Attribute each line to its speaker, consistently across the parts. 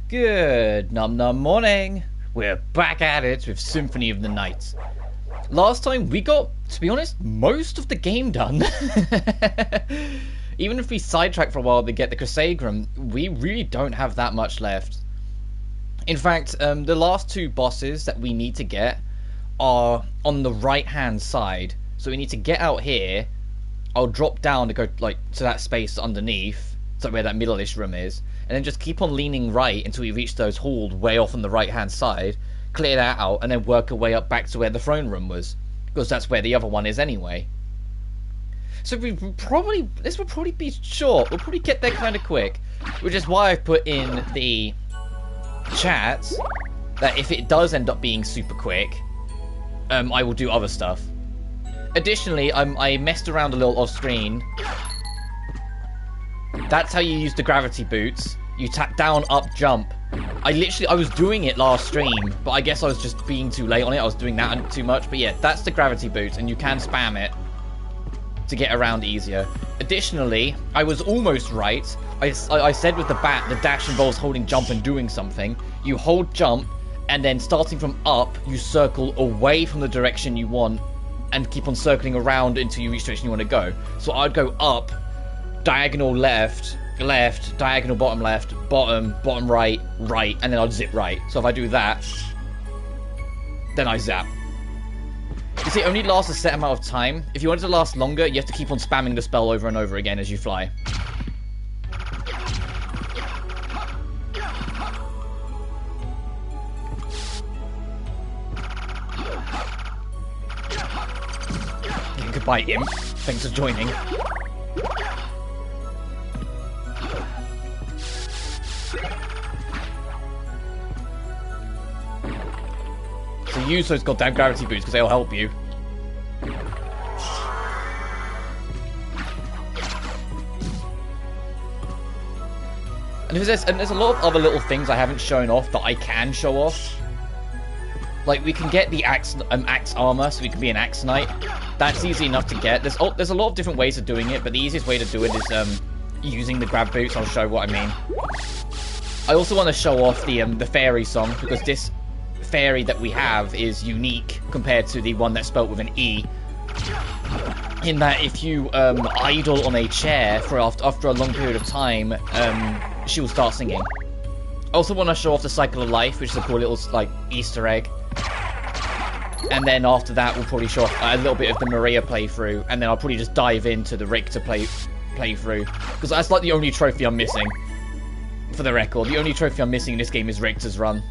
Speaker 1: Good num num morning. We're back at it with Symphony of the Night. Last time we got, to be honest, most of the game done. Even if we sidetrack for a while to get the Crusadegram, we really don't have that much left. In fact, the last two bosses that we need to get are on the right hand side. So we need to get out here. I'll drop down to go like to that space underneath, so where that middle-ish room is, and then just keep on leaning right until we reach those halls way off on the right hand side, clear that out, and then work our way up back to where the throne room was, because that's where the other one is anyway. So this will probably be short. We'll probably get there kind of quick, which is why I've put in the chat that if it does end up being super quick, I will do other stuff. Additionally, I messed around a little off screen. That's how you use the gravity boots. You tap down, up, jump. I was doing it last stream, but I guess I was just being too late on it. I was doing that too much. But yeah, that's the gravity boots, and you can spam it to get around easier. Additionally, I was almost right. I said with the bat, the dash involves holding jump and doing something. You hold jump, and then starting from up, you circle away from the direction you want, and keep on circling around until you reach the direction you want to go. So I'd go up, diagonal left, left, diagonal bottom left, bottom right, right, and then I'd zip right. So if I do that, then I zap. You see, it only lasts a set amount of time. If you want it to last longer, you have to keep on spamming the spell over and over again as you fly. Goodbye, Imp. Thanks for joining. So use those goddamn gravity boots because they'll help you. And there's a lot of other little things I haven't shown off that I can show off. Like, we can get the axe armor, so we can be an axe knight. That's easy enough to get. There's a lot of different ways of doing it, but the easiest way to do it is using the grab boots. I'll show what I mean. I also want to show off the fairy song, because this fairy that we have is unique compared to the one that's spelt with an E. In that if you idle on a chair for after a long period of time, she will start singing. I also want to show off the Cycle of Life, which is a cool little like Easter egg. And then after that, we'll probably show off a little bit of the Maria playthrough, and then I'll probably just dive into the Richter playthrough, because that's like the only trophy I'm missing. For the record, the only trophy I'm missing in this game is Richter's run.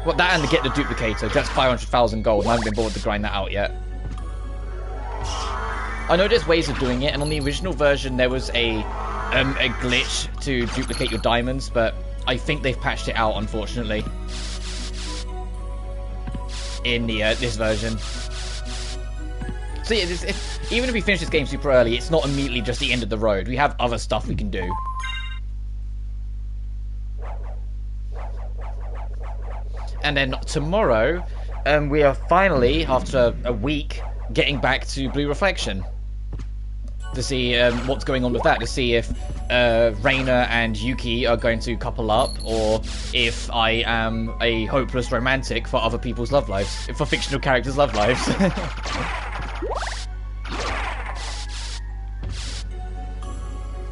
Speaker 1: Well, that and to get the duplicator. That's 500,000 gold, and I haven't been bothered to grind that out yet. I know there's ways of doing it, and on the original version there was a glitch to duplicate your diamonds, but I think they've patched it out, unfortunately, in the this version. So yeah, even if we finish this game super early, it's not immediately just the end of the road. We have other stuff we can do. And then tomorrow, we are finally, after a week, getting back to Blue Reflection. To see what's going on with that, to see if Reina and Yuki are going to couple up, or if I am a hopeless romantic for other people's love lives, for fictional characters' love lives.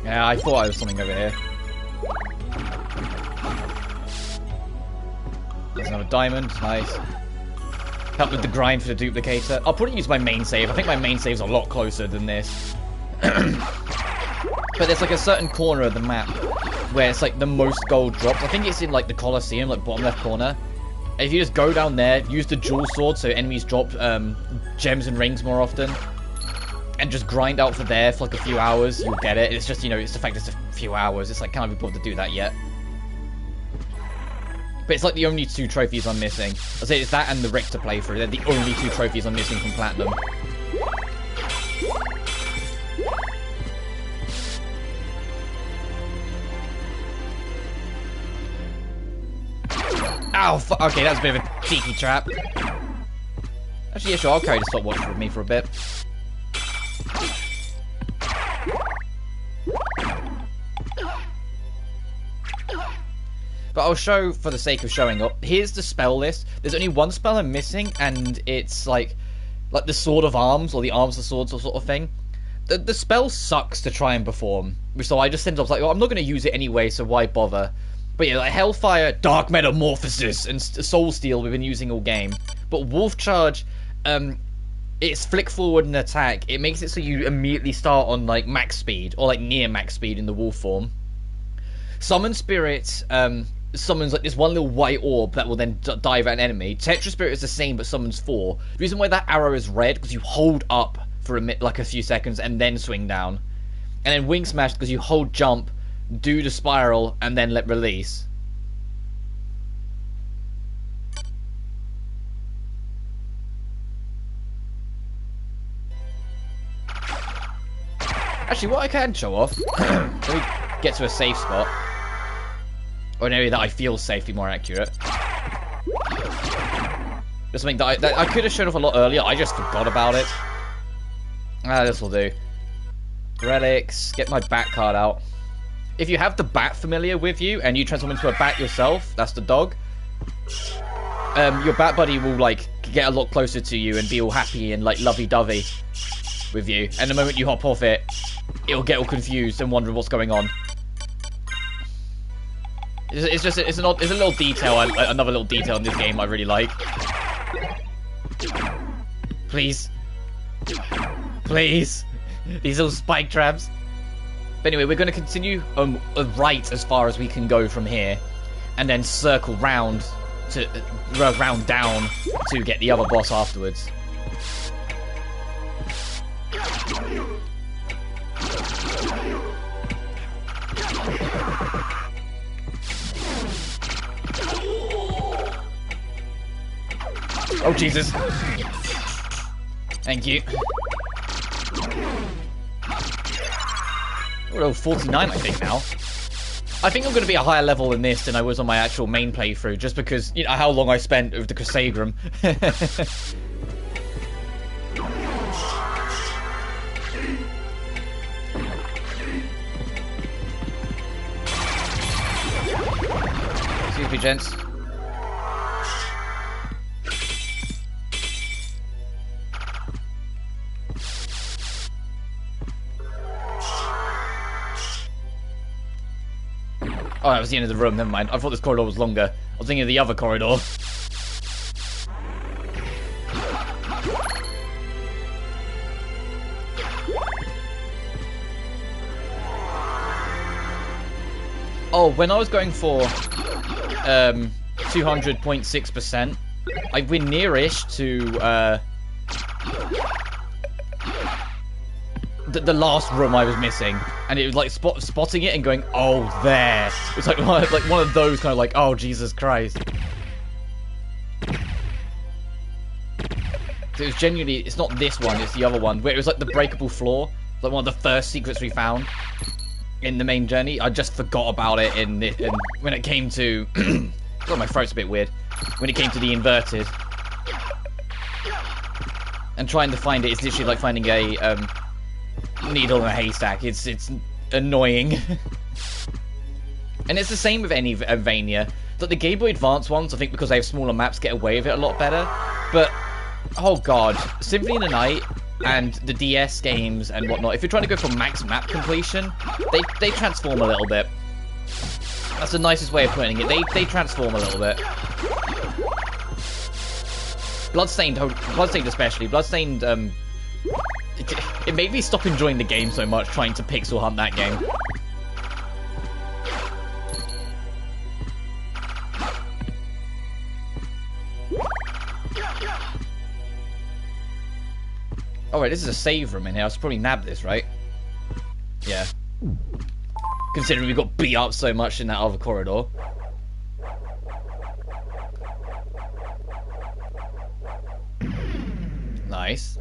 Speaker 1: Yeah, I thought I was something over here. There's another diamond, nice. Help with the grind for the duplicator. I'll probably use my main save. I think my main save's a lot closer than this. But there's like a certain corner of the map where it's like the most gold drops. I think it's in like the Colosseum, like bottom left corner. And if you just go down there, use the jewel sword so enemies drop gems and rings more often, and just grind out for there for like a few hours, you'll get it. It's just, you know, it's the fact it's a few hours. It's like, can't be bothered to do that yet. But it's like the only two trophies I'm missing. I'll say it's that and the Richter playthrough. They're the only two trophies I'm missing from Platinum. Ow, okay, that was a bit of a cheeky trap. Actually, yeah, sure, I'll carry the stopwatch with me for a bit. But I'll show for the sake of showing up. Here's the spell list. There's only one spell I'm missing, and it's like the Sword of Arms, or the Arms of Swords, or sort of thing. The spell sucks to try and perform. So I just ended up like, oh, I'm not going to use it anyway, so why bother? But yeah, like Hellfire, Dark Metamorphosis, and Soul Steal we've been using all game. But Wolf Charge, it's flick forward and attack. It makes it so you immediately start on like max speed, or like near max speed in the wolf form. Summon Spirit summons like this one little white orb that will then dive at an enemy. Tetra Spirit is the same but summons 4. The reason why that arrow is red because you hold up for a few seconds and then swing down. And then Wing Smash because you hold jump, do the spiral, and then let release. Actually, what I can show off, let me get to a safe spot. Or an area that I feel safe, be more accurate. Just something that I could have shown off a lot earlier, I just forgot about it. This will do. Relics, get my bat card out. If you have the bat familiar with you, and you transform into a bat yourself, that's the dog, your bat buddy will, like, get a lot closer to you and be all happy and, like, lovey-dovey with you. And the moment you hop off it, it'll get all confused and wonder what's going on. It's a little detail, another little detail in this game I really like. Please. Please. These little spike traps. But anyway, we're going to continue right as far as we can go from here. And then circle round down to get the other boss afterwards. Oh, Jesus. Thank you. Oh, 49, I think, now. I think I'm going to be a higher level in this than I was on my actual main playthrough, just because, you know, how long I spent with the Crusaderum. Excuse me, gents. Oh, that was the end of the room, never mind. I thought this corridor was longer. I was thinking of the other corridor. Oh, when I was going for 200.6%, I went nearish to the last room I was missing, and it was like spotting it and going, oh, there. It's like one of those kind of like, oh, Jesus Christ. So it was genuinely, it's not this one, it's the other one, where it was like the breakable floor, like one of the first secrets we found in the main journey. I just forgot about it when it came to, God, my throat's a bit weird, when it came to the inverted. And trying to find it is literally like finding a needle in a haystack. It's annoying. And it's the same with any Vania. Like the Game Boy Advance ones, I think because they have smaller maps, get away with it a lot better. But oh god, Symphony in the Night and the DS games and whatnot, if you're trying to go for max map completion, they transform a little bit. That's the nicest way of putting it. They transform a little bit. Bloodstained especially. Bloodstained, it made me stop enjoying the game so much, trying to pixel hunt that game. Alright, this is a save room in here. I should probably nab this, right? Yeah. Considering we got beat up so much in that other corridor. Nice.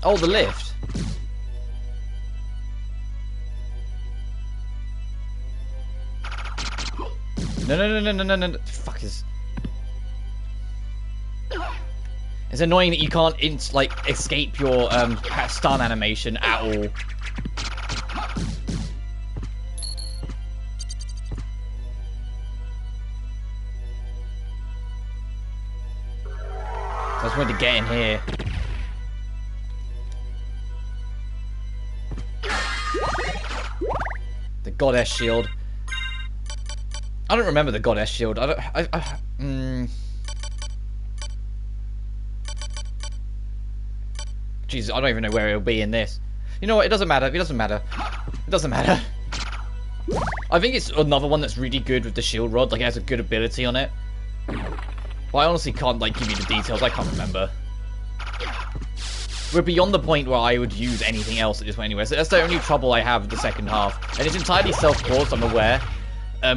Speaker 1: Oh, the lift. No. Fuck is. It's annoying that you can't escape your stun animation at all. I just wanted to get in here. The goddess shield. I don't remember the goddess shield. Jesus, I don't even know where it'll be in this. You know what? It doesn't matter. It doesn't matter. It doesn't matter. I think it's another one that's really good with the shield rod. Like, it has a good ability on it. But I honestly can't, like, give you the details. I can't remember. We're beyond the point where I would use anything else at this point anyway. So that's the only trouble I have with the second half. And it's entirely self-caused, I'm aware.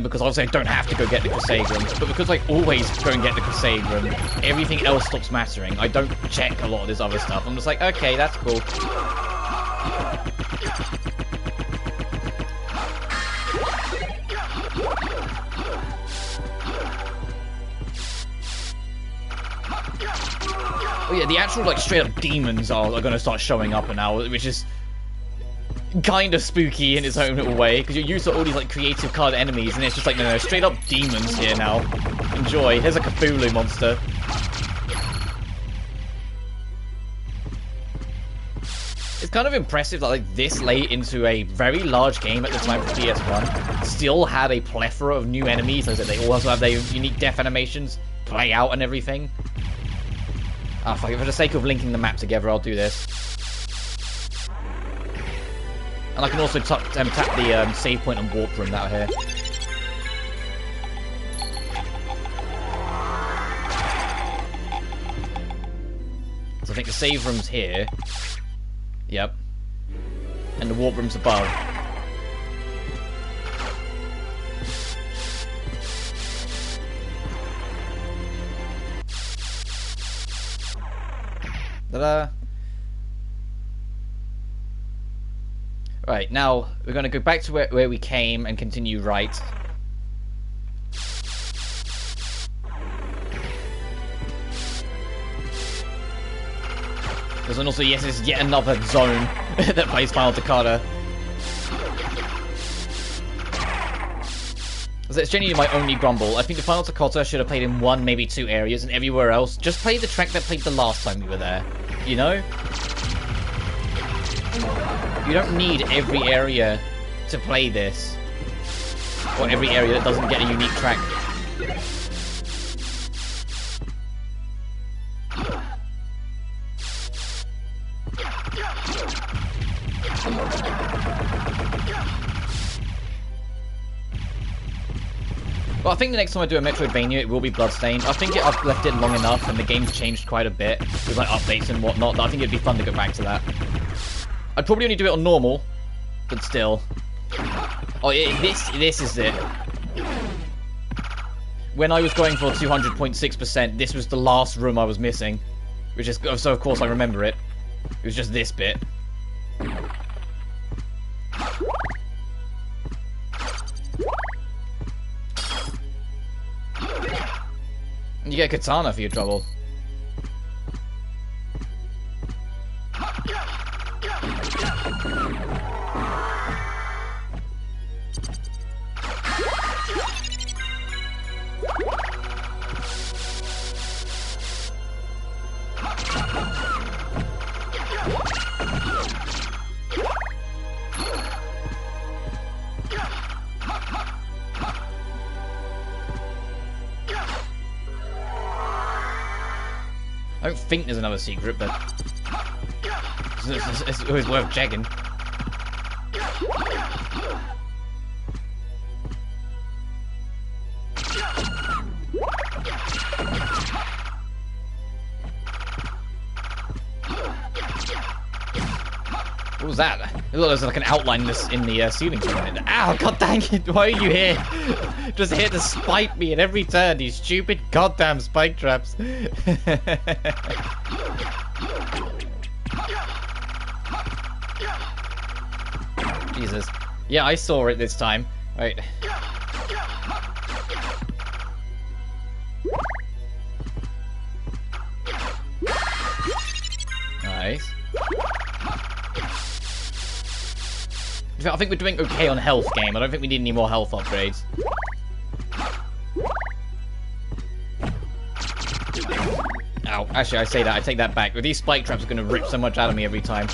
Speaker 1: Because obviously I don't have to go get the Crusade Room. But because I always go and get the Crusade Room, everything else stops mattering. I don't check a lot of this other stuff. I'm just like, okay, that's cool. Oh yeah, the actual, like, straight-up demons are going to start showing up now, which is kind of spooky in its own little way, because you're used to all these, like, creative card enemies, and it's just like, no, straight-up demons here now. Enjoy. Here's a Cthulhu monster. It's kind of impressive that, like, this late into a very large game at the time for PS1 still had a plethora of new enemies, as they also have their unique death animations play out and everything. Ah, fuck it. For the sake of linking the map together, I'll do this. And I can also tap the save point and warp room out here. So I think the save room's here. Yep. And the warp room's above. Ta-da! Right, now we're going to go back to where we came and continue right. There's also, yes, this is yet another zone that plays Final Toccata. So it's genuinely my only grumble. I think the Final Toccata should have played in one, maybe two areas, and everywhere else, just play the track that played the last time we were there. You know? You don't need every area to play this. Or every area that doesn't get a unique track. Well, I think the next time I do a Metroidvania, it will be Bloodstained. I think I've left it long enough, and the game's changed quite a bit with like updates and whatnot. That I think it'd be fun to go back to that. I'd probably only do it on normal, but still. Oh, this is it. When I was going for 200.6%, this was the last room I was missing, which is so of course I remember it. It was just this bit. You get a katana for your trouble. I don't think there's another secret, but it's always worth checking. What was that? It looked like an outline in the ceiling for a minute. Ow, god dang it, why are you here? Just here to spite me at every turn, these stupid goddamn spike traps. Jesus. Yeah, I saw it this time. Right. I think we're doing okay on health, game. I don't think we need any more health upgrades. Ow. Actually, I say that. I take that back. These spike traps are going to rip so much out of me every time.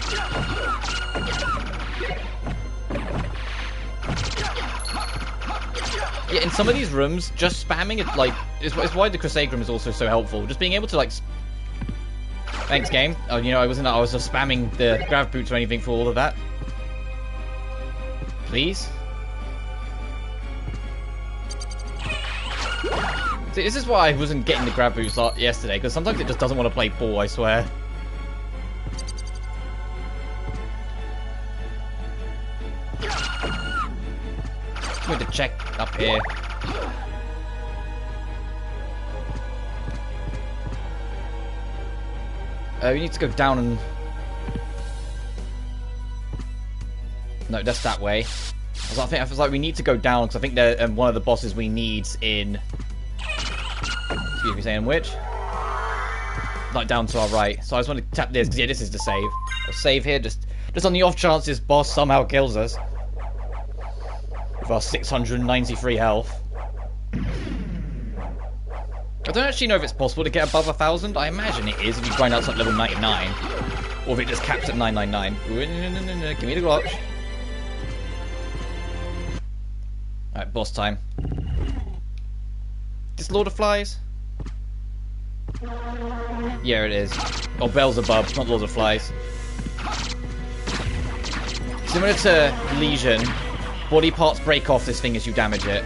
Speaker 1: Yeah, in some of these rooms, just spamming it, like, is why the Crusade room is also so helpful. Just being able to, like... Thanks, game. Oh, you know, I was just spamming the grav boots or anything for all of that. Please? See, this is why I wasn't getting the grab boots yesterday, because sometimes it just doesn't want to play ball, I swear. Just need to check up here. We need to go down and... No, that's that way. I was like, we need to go down, because I think they're one of the bosses we need in... Excuse me, saying which? Like, down to our right. So I just want to tap this, because yeah, this is the save. I'll save here, just on the off chance this boss somehow kills us. With our 693 health. I don't actually know if it's possible to get above 1,000. I imagine it is if you grind out to like level 99. Or if it just caps at 999. No, give me the Glock. Alright, boss time. This Lord of Flies? Yeah, it is. Oh, Beelzebub, not Lord of Flies. Similar to Legion, body parts break off this thing as you damage it.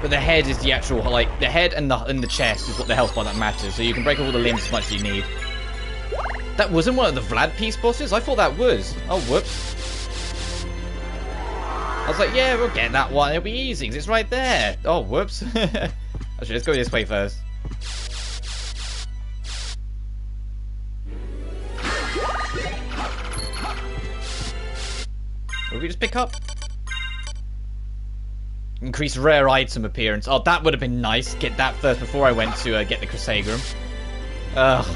Speaker 1: But the head is the actual, like, the head and the chest is what the health bar that matters, so you can break off all the limbs as much as you need. That wasn't one of the Vlad Peace bosses? I thought that was. Oh, whoops. I was like, yeah, we'll get that one. It'll be easy, because it's right there. Oh, whoops. Actually, let's go this way first. What did we just pick up? Increase rare item appearance. Oh, that would have been nice. Get that first before I went to get the Crusade room. Ugh.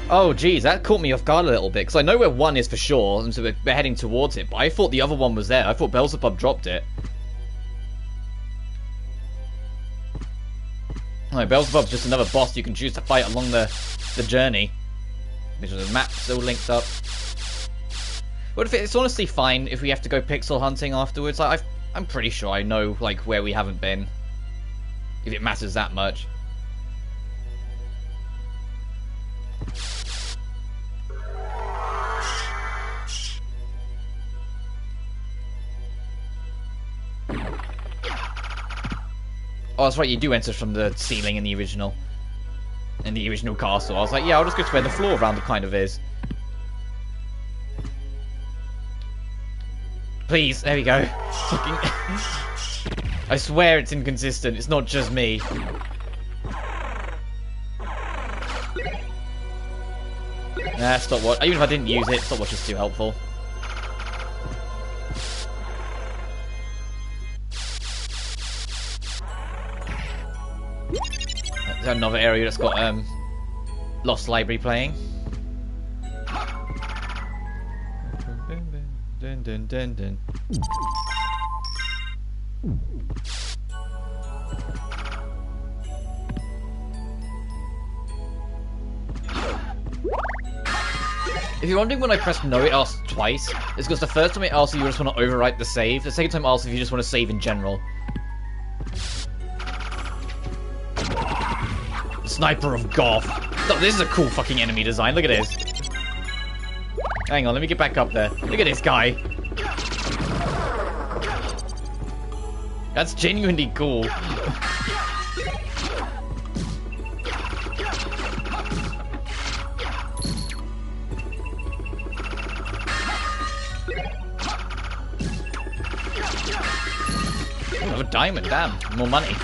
Speaker 1: Oh, geez, that caught me off guard a little bit. Because I know where one is for sure, and so we're heading towards it. But I thought the other one was there. I thought Beelzebub dropped it. No, Beelzebub's just another boss you can choose to fight along the journey. Which is the map still linked up. But if it's honestly fine if we have to go pixel hunting afterwards. Like, I'm pretty sure I know like where we haven't been. If it matters that much. Oh, that's right, you do enter from the ceiling in the original castle. I was like, yeah, I'll just go to where the floor around it kind of is. Please, there we go. Fucking... I swear it's inconsistent. It's not just me. Nah, stopwatch. Even if I didn't use it, stopwatch is too helpful. There's another area that's got Lost Library playing. Dun, dun, dun, dun. If you're wondering when I pressed no, it asks twice. It's because the first time it asks you just want to overwrite the save. The second time it asks if you just want to save in general. Sniper of Goth. Oh, this is a cool fucking enemy design. Look at this. Hang on, let me get back up there. Look at this guy. That's genuinely cool. Another diamond, damn. More money.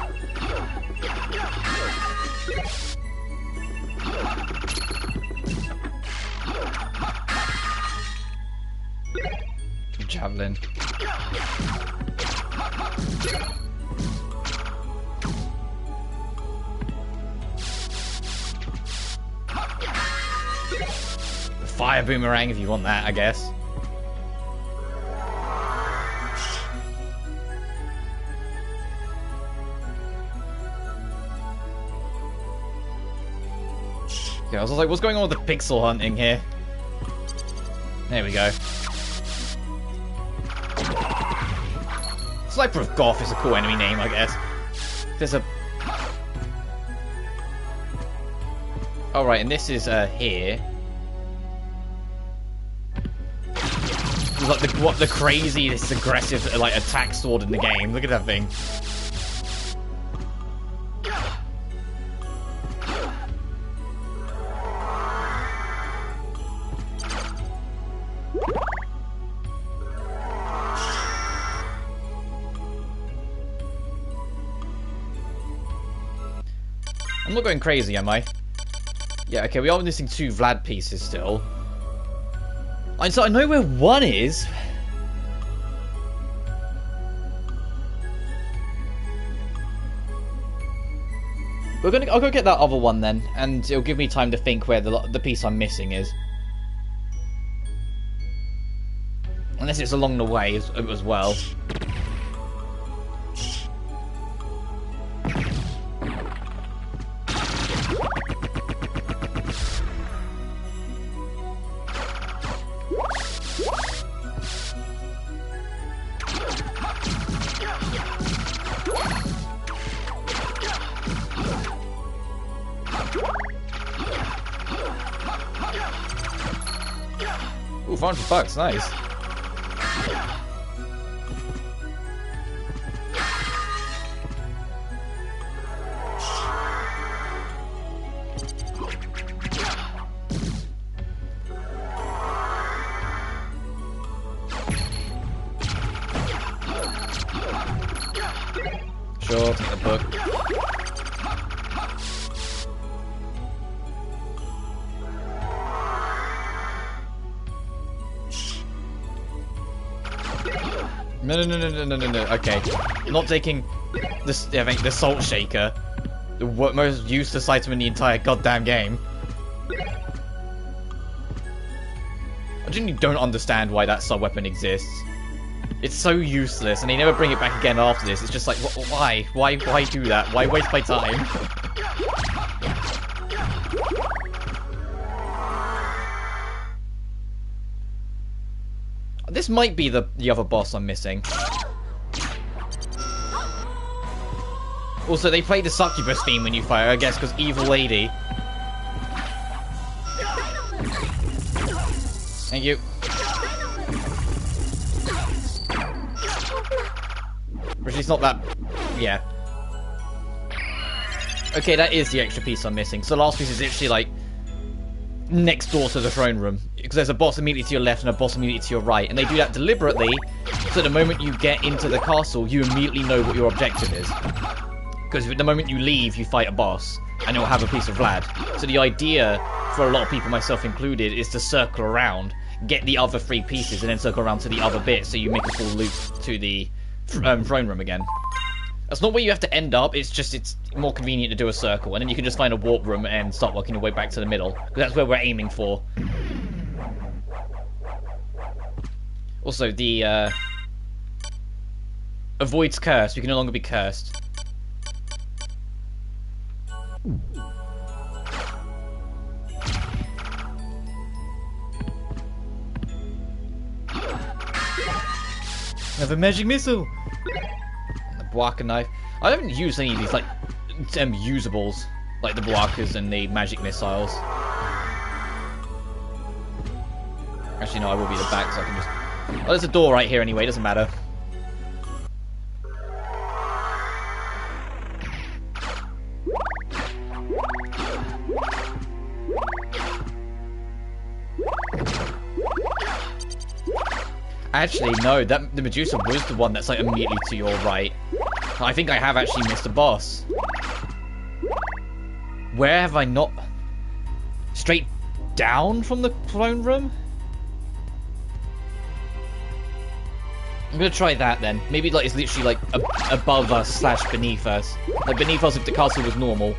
Speaker 1: Javelin. fire boomerang if you want that, I guess. Yeah, I was like, what's going on with the pixel hunting here? There we go. Sniper of Goth is a cool enemy name, I guess. There's a... Alright, and this is, here. It's like the craziest aggressive, like, attack sword in the game. Look at that thing. I'm not going crazy, am I? Yeah, okay, we are missing 2 Vlad pieces still. So I know where one is. I'll go get that other one then, and it'll give me time to think where the piece I'm missing is. Unless it's along the way as well. Ooh, $500, nice. Sure, take the book. No. Okay, not taking this. I think the Salt Shaker, the most useless item in the entire goddamn game. I genuinely don't understand why that sub-weapon exists. It's so useless, and they never bring it back again after this. It's just like, why? Why do that? Why waste my time? This might be the other boss I'm missing. Also, they play the succubus theme when you fire, I guess, because evil lady. Thank you. Which is not that... yeah. Okay, that is the extra piece I'm missing. So the last piece is actually, like, next door to the throne room. Because there's a boss immediately to your left and a boss immediately to your right. And they do that deliberately, so the moment you get into the castle, you immediately know what your objective is. Because the moment you leave, you fight a boss, and it'll have a piece of Vlad. So the idea, for a lot of people, myself included, is to circle around, get the other 3 pieces, and then circle around to the other bit, so you make a full loop to the throne room again. That's not where you have to end up, it's more convenient to do a circle, and then you can just find a warp room and start working your way back to the middle. Because that's where we're aiming for. Also, the, avoids curse. We can no longer be cursed. Another magic missile! The Bwaka knife. I haven't used any of these, like, usables. Like the Bwakas and the magic missiles. Actually, no, I will be the back, so I can just... oh, there's a door right here anyway, doesn't matter. Actually, no, the Medusa was the one that's like immediately to your right. I think I have actually missed a boss. Where have I not... straight down from the throne room? I'm gonna try that then. Maybe like it's literally like above us / beneath us. Like beneath us if the castle was normal.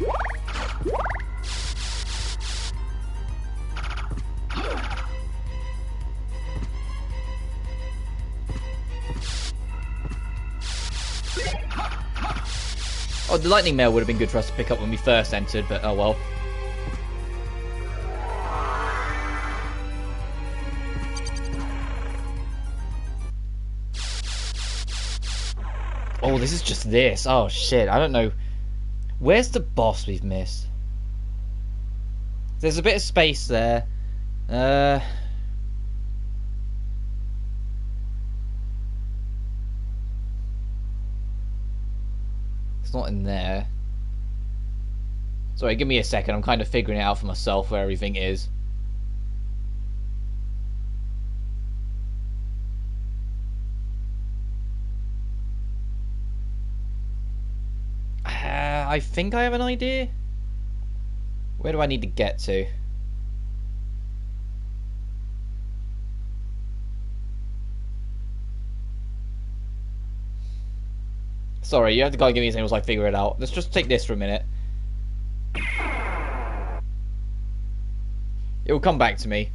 Speaker 1: Oh, the lightning mail would have been good for us to pick up when we first entered, but oh well. Oh, this is just this. Oh shit, I don't know. Where's the boss we've missed? There's a bit of space there. It's not in there. Sorry, give me a second. I'm kind of figuring it out for myself where everything is. I think I have an idea. Where do I need to get to? Sorry, you have to go and give me a second while I figure it out. Let's just take this for a minute. It will come back to me.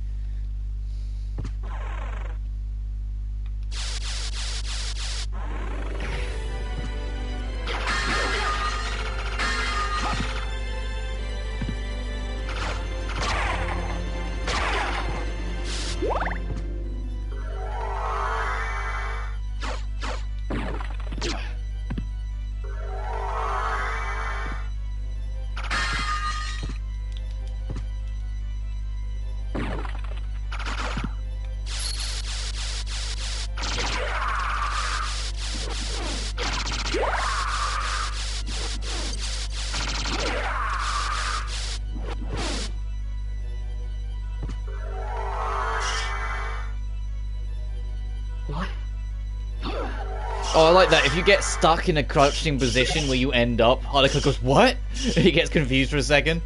Speaker 1: Oh, I like that. If you get stuck in a crouching position where you end up, Harlequin goes, what? He gets confused for a second.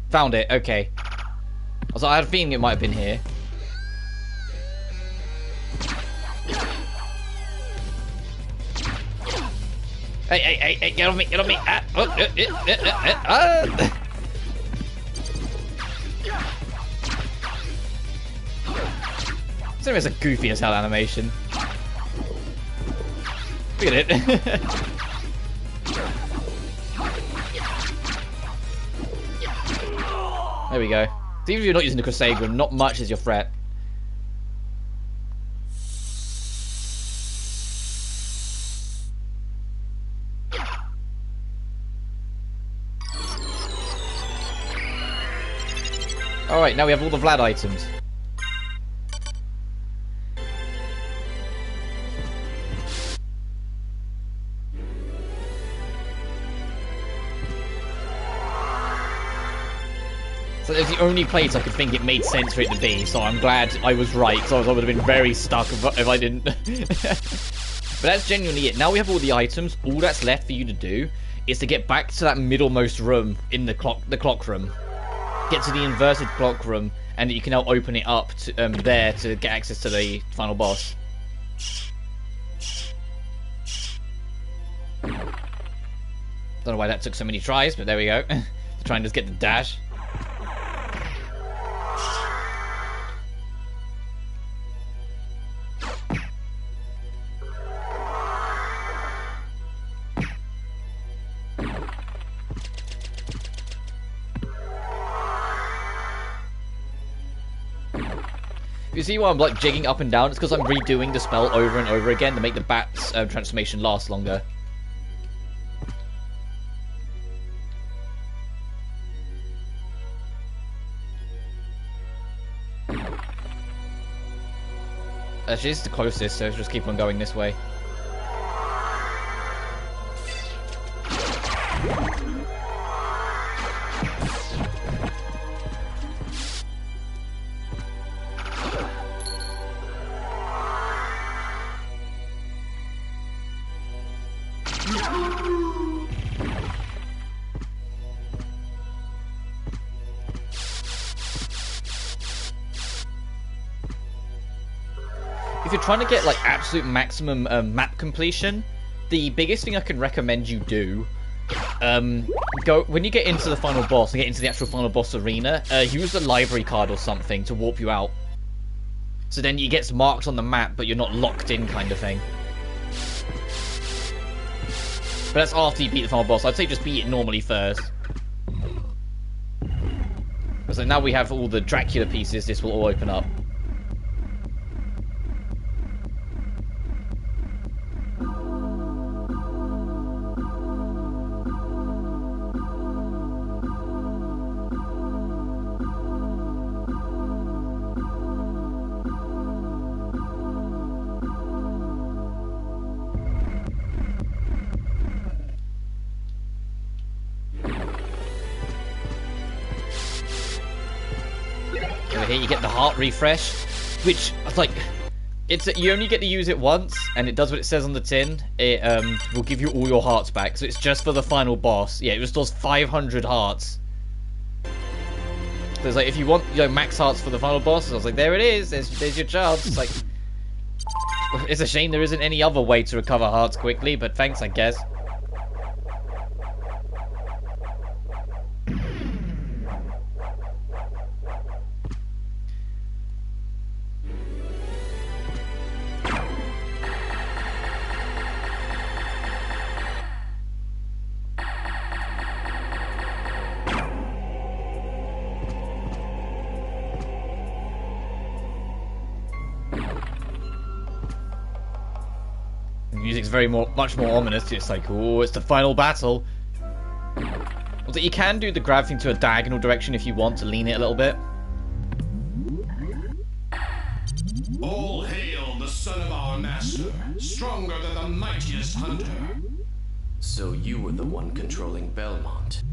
Speaker 1: Found it, okay. I had a feeling it might have been here. Hey, get on me, get on me. It's a goofy as hell animation. Look at it. There we go. So even if you're not using the Crusade Gun, not much is your threat. Alright, now we have all the Vlad items. So it's the only place I could think it made sense for it to be, so I'm glad I was right, because I would have been very stuck if I didn't. But that's genuinely it. Now we have all the items, all that's left for you to do is to get back to that middlemost room in the clock room. Get to the inverted clock room, and you can now open it up to, there to get access to the final boss. Don't know why that took so many tries, but there we go. To try and just get the dash. You see why I'm like jigging up and down? It's because I'm redoing the spell over and over again to make the bat's transformation last longer. Actually, this is the closest, so let's just keep on going this way. If you're trying to get like absolute maximum map completion, the biggest thing I can recommend you do, go when you get into the final boss and get into the actual final boss arena, use the library card or something to warp you out. So then it gets marked on the map, but you're not locked in, kind of thing. But that's after you beat the final boss. I'd say just beat it normally first. So now we have all the Dracula pieces, this will all open up. Here you get the heart refresh, which like you only get to use it once, and it does what it says on the tin. It will give you all your hearts back, so it's just for the final boss. Yeah, it restores 500 hearts. So it's like if you want, max hearts for the final boss, I was like, there it is. There's your chance. It's like it's a shame there isn't any other way to recover hearts quickly, but thanks, I guess. Music's much more ominous. It's like, oh, it's the final battle. Well, you can do the grab thing to a diagonal direction if you want to lean it a little bit.
Speaker 2: All hail the son of our master, stronger than the mightiest hunter.
Speaker 3: So you were the one controlling Belmont?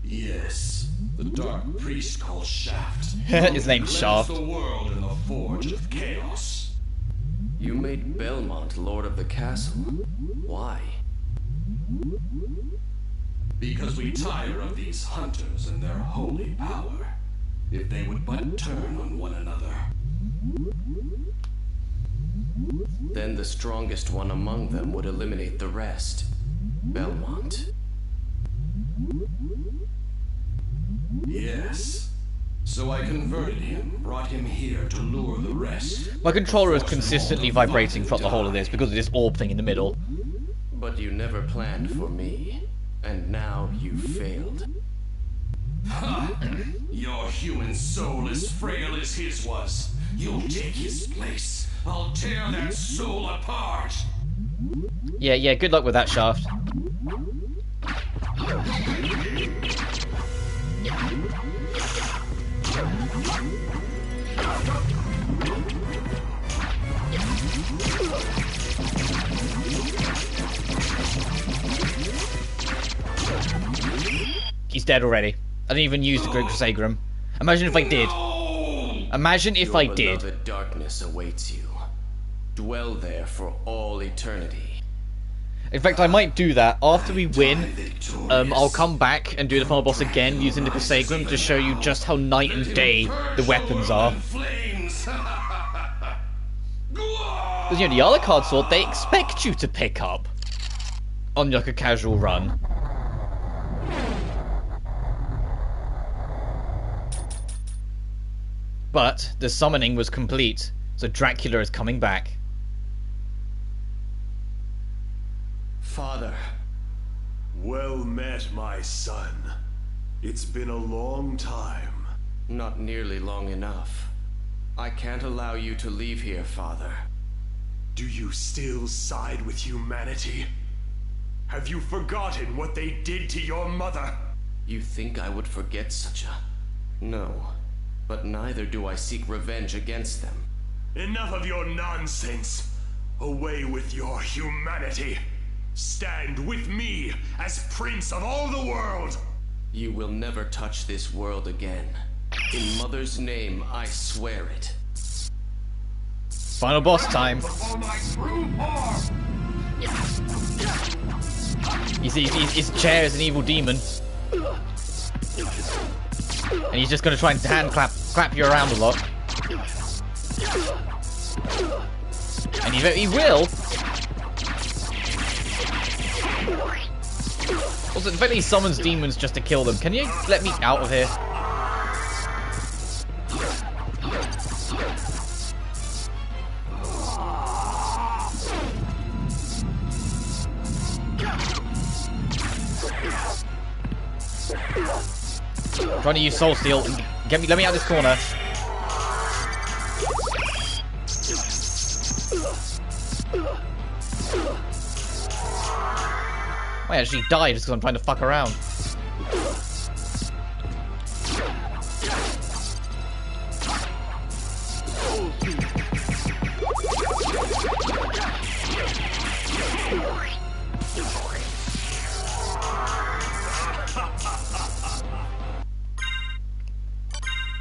Speaker 2: Yes, the dark priest called Shaft.
Speaker 1: His name's Shaft.
Speaker 2: The world in the forge of chaos.
Speaker 3: You made Belmont Lord of the Castle. Why?
Speaker 2: Because we tire of these hunters and their holy power. If they would but turn on one another.
Speaker 3: Then the strongest one among them would eliminate the rest. Belmont.
Speaker 2: Yes. So I converted him, brought him here to lure the rest.
Speaker 1: My controller is consistently vibrating throughout the whole of this because of this orb thing in the middle.
Speaker 3: But you never planned for me, and now you failed.
Speaker 2: Ha! Your human soul as frail as his was. You'll take his place. I'll tear that soul apart.
Speaker 1: Yeah, good luck with that, Shaft. He's dead already. I didn't even use the Great Crusagram. Imagine if I did. Imagine if I did.
Speaker 3: Your beloved darkness awaits you. Dwell there for all eternity.
Speaker 1: In fact, I might do that. After we win, I'll come back and do the final boss again using the Crusagram to show you just how night and day the weapons are. Because, the other card sword, they expect you to pick up on like a casual run. But the summoning was complete, so Dracula is coming back.
Speaker 3: Father.
Speaker 4: Well met, my son. It's been a long time.
Speaker 3: Not nearly long enough. I can't allow you to leave here, Father.
Speaker 4: Do you still side with humanity? Have you forgotten what they did to your mother?
Speaker 3: You think I would forget such a... No. But neither do I seek revenge against them.
Speaker 4: Enough of your nonsense. Away with your humanity. Stand with me as Prince of all the world.
Speaker 3: You will never touch this world again. In Mother's name, I swear it.
Speaker 1: Final boss time. His chair is an evil demon. And he's just going to try and hand clap you around a lot. And he will. Also, the fact that he summons demons just to kill them. Can you let me out of here? Trying to use Soul Steal. Let me out of this corner. I actually died just because I'm trying to fuck around.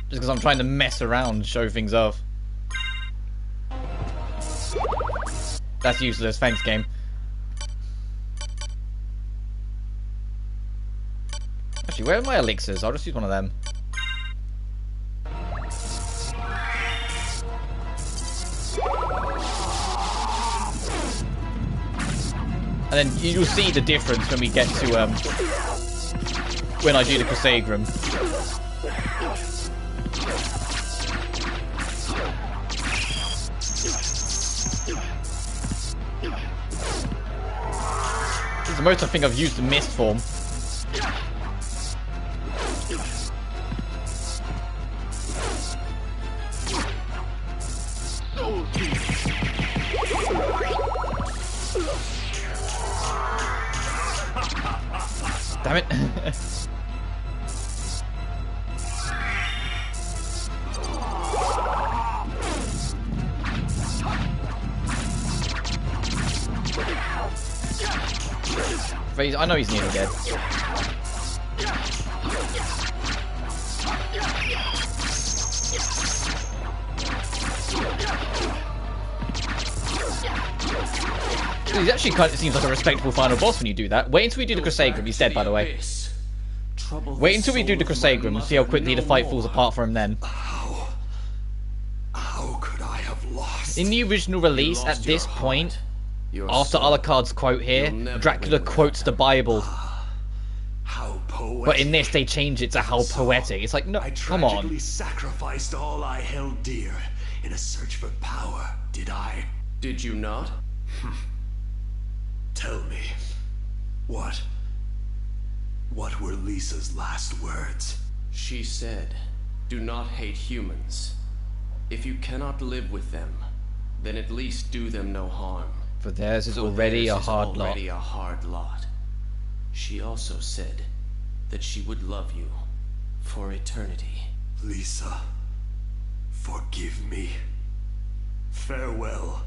Speaker 1: Just because I'm trying to mess around and show things off. That's useless. Thanks, game. Actually, where are my elixirs? I'll just use one of them. And then you'll see the difference when we get to, when I do the Crusagram. This is the most I think I've used the mist form. Damn it. I know he's nearly dead. He actually kind of seems like a respectable final boss when you do that. Wait until we do the Crusagram. He's dead, by the way. Wait until we do the Crusagram and see how quickly the fight falls apart for him then.
Speaker 4: How could I have lost?
Speaker 1: In the original release, at this point, after Alucard's quote here, Dracula quotes the Bible.
Speaker 4: How poetic.
Speaker 1: But in this, they change it to how poetic. It's like, no, come on.
Speaker 4: I tragically sacrificed all I held dear in a search for power, did I?
Speaker 3: Did you not?
Speaker 4: Tell me, what were Lisa's last words?
Speaker 3: She said, do not hate humans. If you cannot live with them, then at least do them no harm.
Speaker 1: For theirs is already a hard lot.
Speaker 3: She also said that she would love you for eternity.
Speaker 4: Lisa, forgive me. Farewell,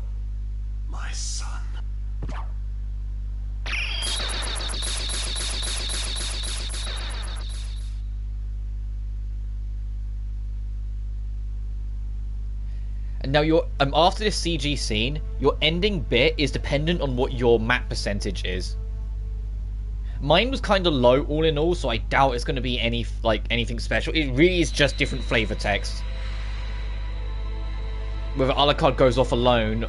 Speaker 4: my son.
Speaker 1: And now your after this CG scene, your ending bit is dependent on what your map percentage is. Mine was kind of low all in all, so I doubt it's going to be anything special. It really is just different flavor text. Whether Alucard goes off alone,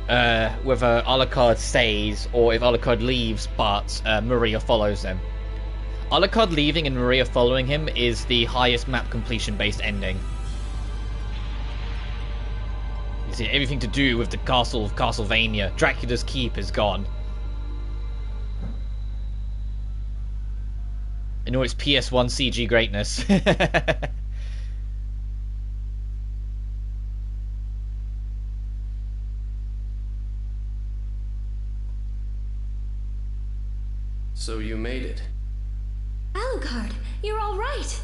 Speaker 1: whether Alucard stays, or if Alucard leaves but Maria follows them. Alucard leaving and Maria following him is the highest map completion based ending. You see, everything to do with the castle of Castlevania. Dracula's keep is gone. In all its PS1 CG greatness.
Speaker 3: So you made it.
Speaker 5: Alucard, you're all right.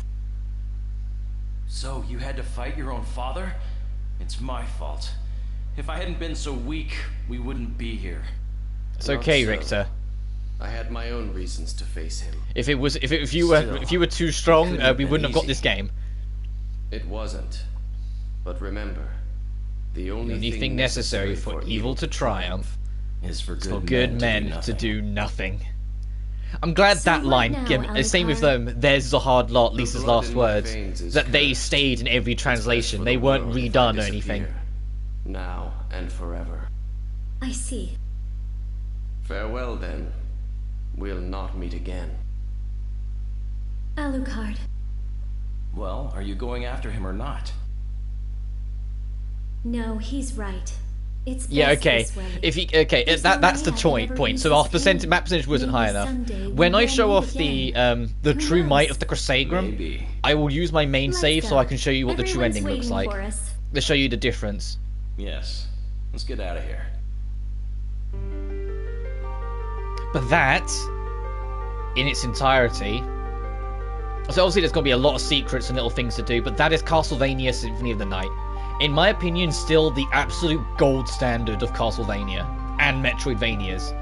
Speaker 6: So you had to fight your own father? It's my fault. If I hadn't been so weak, we wouldn't be here.
Speaker 1: It's okay, Richter.
Speaker 3: I had my own reasons to face him.
Speaker 1: If you were too strong, we wouldn't have got this game.
Speaker 3: It wasn't. But remember, the only thing
Speaker 1: necessary for evil to triumph
Speaker 6: is for
Speaker 1: good men to do nothing. I'm glad that line, same with them, theirs is a hard lot, Lisa's last words, that they stayed in every translation. They weren't redone or anything.
Speaker 3: Now and forever.
Speaker 5: I see.
Speaker 3: Farewell then. We'll not meet again.
Speaker 5: Alucard.
Speaker 6: Well, are you going after him or not?
Speaker 5: No, he's right. It's
Speaker 1: Yeah,
Speaker 5: best
Speaker 1: okay.
Speaker 5: this way.
Speaker 1: That's the
Speaker 5: There's no way I can
Speaker 1: point.
Speaker 5: ever
Speaker 1: So our
Speaker 5: use this
Speaker 1: map percentage wasn't
Speaker 5: Maybe
Speaker 1: high enough.
Speaker 5: someday
Speaker 1: When
Speaker 5: we
Speaker 1: I
Speaker 5: will
Speaker 1: show
Speaker 5: meet
Speaker 1: off the
Speaker 5: again.
Speaker 1: true
Speaker 5: Who
Speaker 1: might
Speaker 5: knows?
Speaker 1: of the Crusaderum,
Speaker 3: Maybe.
Speaker 1: I will use my main
Speaker 5: Let's
Speaker 1: save
Speaker 5: go.
Speaker 1: so I can show you what the true
Speaker 5: Everyone's
Speaker 1: ending looks
Speaker 5: waiting
Speaker 1: like.
Speaker 5: for us.
Speaker 1: To show you the difference.
Speaker 3: Yes. Let's get out of here.
Speaker 1: But that, in its entirety, so obviously there's going to be a lot of secrets and little things to do, but that is Castlevania Symphony of the Night. In my opinion, still the absolute gold standard of Castlevania and Metroidvanias.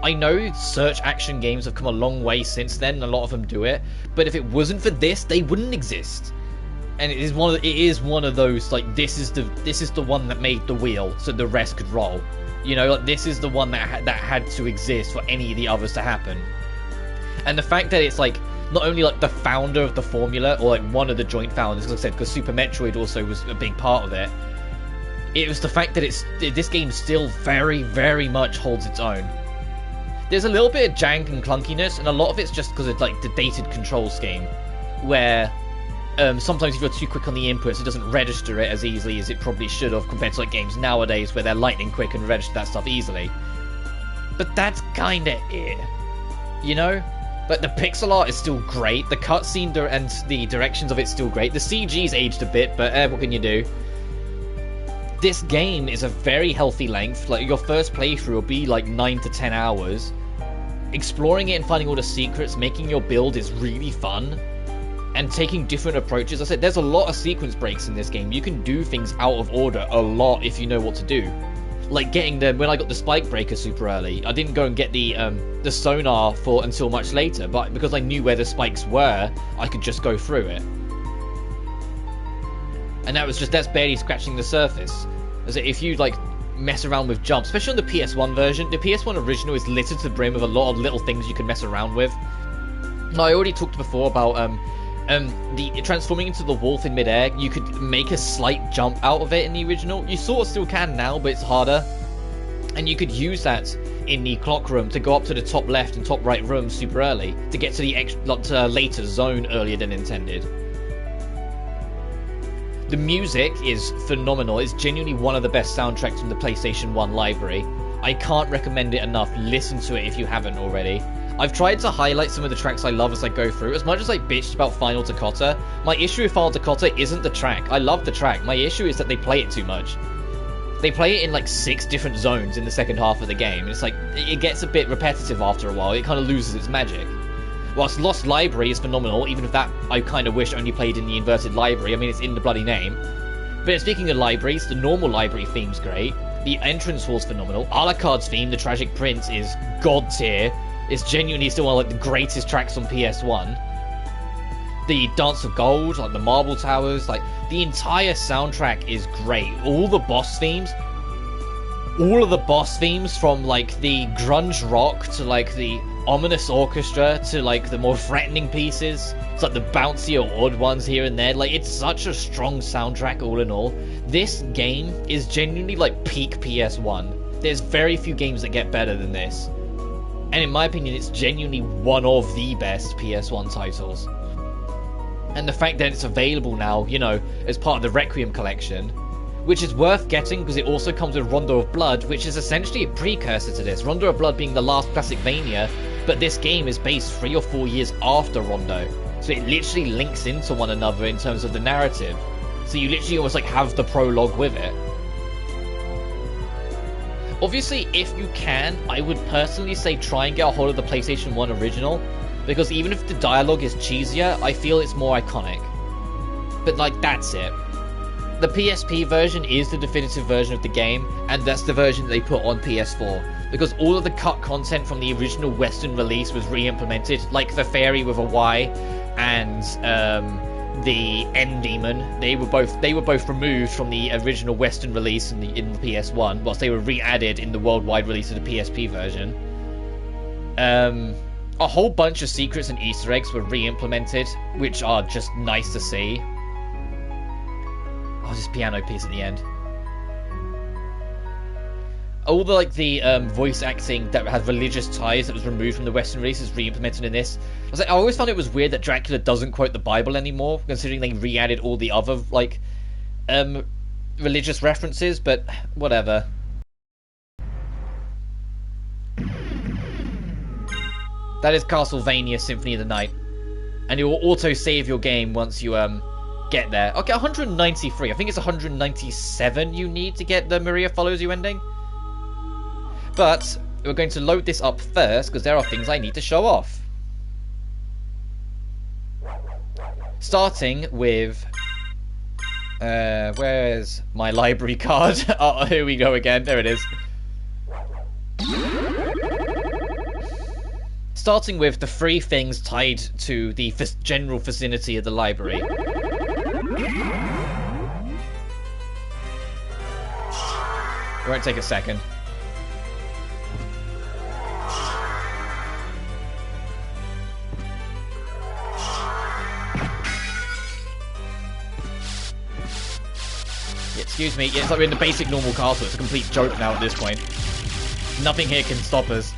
Speaker 1: I know search action games have come a long way since then, and a lot of them do it, but if it wasn't for this, they wouldn't exist. And it is one of those, like, this is the one that made the wheel so the rest could roll. You know, like, this is the one that had to exist for any of the others to happen. And the fact that it's like not only like the founder of the formula, or like one of the joint founders, as I said, because Super Metroid also was a big part of it. It was the fact that this game still very, very much holds its own. There's a little bit of jank and clunkiness, and a lot of it's just because of like the dated control scheme, where sometimes if you're too quick on the inputs, it doesn't register it as easily as it probably should have, compared to like games nowadays where they're lightning quick and register that stuff easily. But that's kinda it, you know? Like, the pixel art is still great, the cutscene and the directions of it's still great, the CG's aged a bit, but what can you do? This game is a very healthy length. Like, your first playthrough will be like 9 to 10 hours. Exploring it and finding all the secrets, making your build is really fun. And taking different approaches. I said, there's a lot of sequence breaks in this game. You can do things out of order a lot if you know what to do. Like when I got the spike breaker super early, I didn't go and get the sonar until much later, but because I knew where the spikes were, I could just go through it. And that's barely scratching the surface. As if you like mess around with jumps, especially on the PS1 version, the PS1 original is littered to the brim with a lot of little things you can mess around with. Now, I already talked before about the transforming into the wolf in midair. You could make a slight jump out of it in the original. You sort of still can now, but it's harder. And you could use that in the clock room to go up to the top left and top right room super early to get to the later zone earlier than intended. The music is phenomenal. It's genuinely one of the best soundtracks from the PlayStation 1 library. I can't recommend it enough. Listen to it if you haven't already. I've tried to highlight some of the tracks I love as I go through. As much as I bitched about Final Dakota, my issue with Final Dakota isn't the track. I love the track. My issue is that they play it too much. They play it in like 6 different zones in the second half of the game. It's like, it gets a bit repetitive after a while. It kind of loses its magic. Whilst Lost Library is phenomenal, even if that I kind of wish only played in the inverted library. I mean, it's in the bloody name. But speaking of libraries, the normal library theme's great. The entrance hall's phenomenal. Alucard's theme, The Tragic Prince, is god tier. It's genuinely still one of like the greatest tracks on PS1. The Dance of Gold, like the Marble Towers, like the entire soundtrack is great. All of the boss themes from like the grunge rock to like the ominous orchestra to like the more threatening pieces. It's like the bouncy or odd ones here and there. Like, it's such a strong soundtrack all in all. This game is genuinely like peak PS1. There's very few games that get better than this. And in my opinion, it's genuinely one of the best PS1 titles. And the fact that it's available now, you know, as part of the Requiem collection, which is worth getting because it also comes with Rondo of Blood, which is essentially a precursor to this. Rondo of Blood being the last Classicvania, but this game is based 3 or 4 years after Rondo. So it literally links into one another in terms of the narrative. So you literally almost like have the prologue with it. Obviously, if you can, I would personally say try and get a hold of the PlayStation 1 original, because even if the dialogue is cheesier, I feel it's more iconic. But like, that's it. The PSP version is the definitive version of the game, and that's the version that they put on PS4, because all of the cut content from the original Western release was re-implemented, like the fairy with a Y and the End Demon. They were both removed from the original Western release in the PS1, whilst they were re-added in the worldwide release of the PSP version. A whole bunch of secrets and Easter eggs were re-implemented, which are just nice to see. Oh, this piano piece at the end. All the voice acting that had religious ties that was removed from the Western release is re-implemented in this. I always found it was weird that Dracula doesn't quote the Bible anymore, considering they re-added all the other religious references. But whatever. That is Castlevania Symphony of the Night. And it will auto-save your game once you get there. Okay, 193. I think it's 197 you need to get the Maria Follows You ending. But we're going to load this up first, because there are things I need to show off. Starting with... where's my library card? Oh, here we go again. There it is. Starting with the 3 things tied to the general vicinity of the library. It won't take a second. Yeah, excuse me, yeah, it's like we're in the basic normal castle. It's a complete joke now at this point. Nothing here can stop us.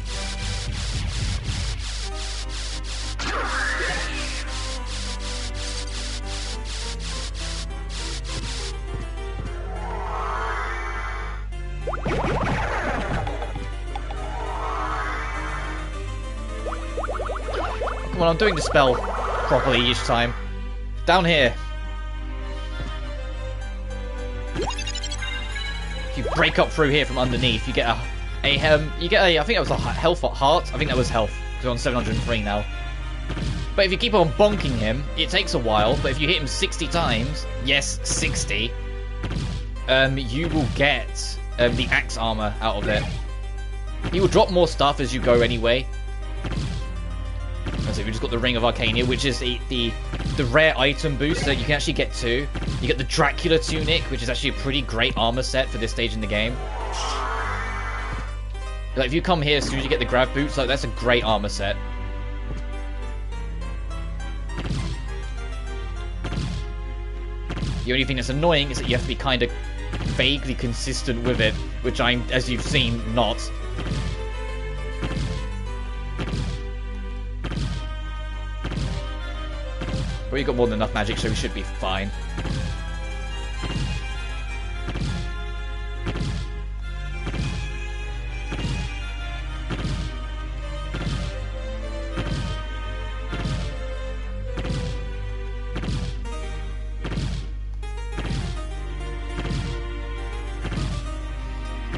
Speaker 1: Come on, I'm doing the spell properly each time. Down here. If you break up through here from underneath, you get I think that was a health or heart. I think that was health, because we're on 703 now. But if you keep on bonking him, it takes a while, but if you hit him 60 times, yes, 60, you will get the axe armor out of it. He will drop more stuff as you go anyway. So we just got the Ring of Arcania, which is the rare item boost that you can actually get to. You get the Dracula Tunic, which is actually a pretty great armor set for this stage in the game. Like, if you come here as soon as you get the grab boots, like, that's a great armor set. The only thing that's annoying is that you have to be kind of vaguely consistent with it, which I'm, as you've seen, not. But we've got more than enough magic, so we should be fine.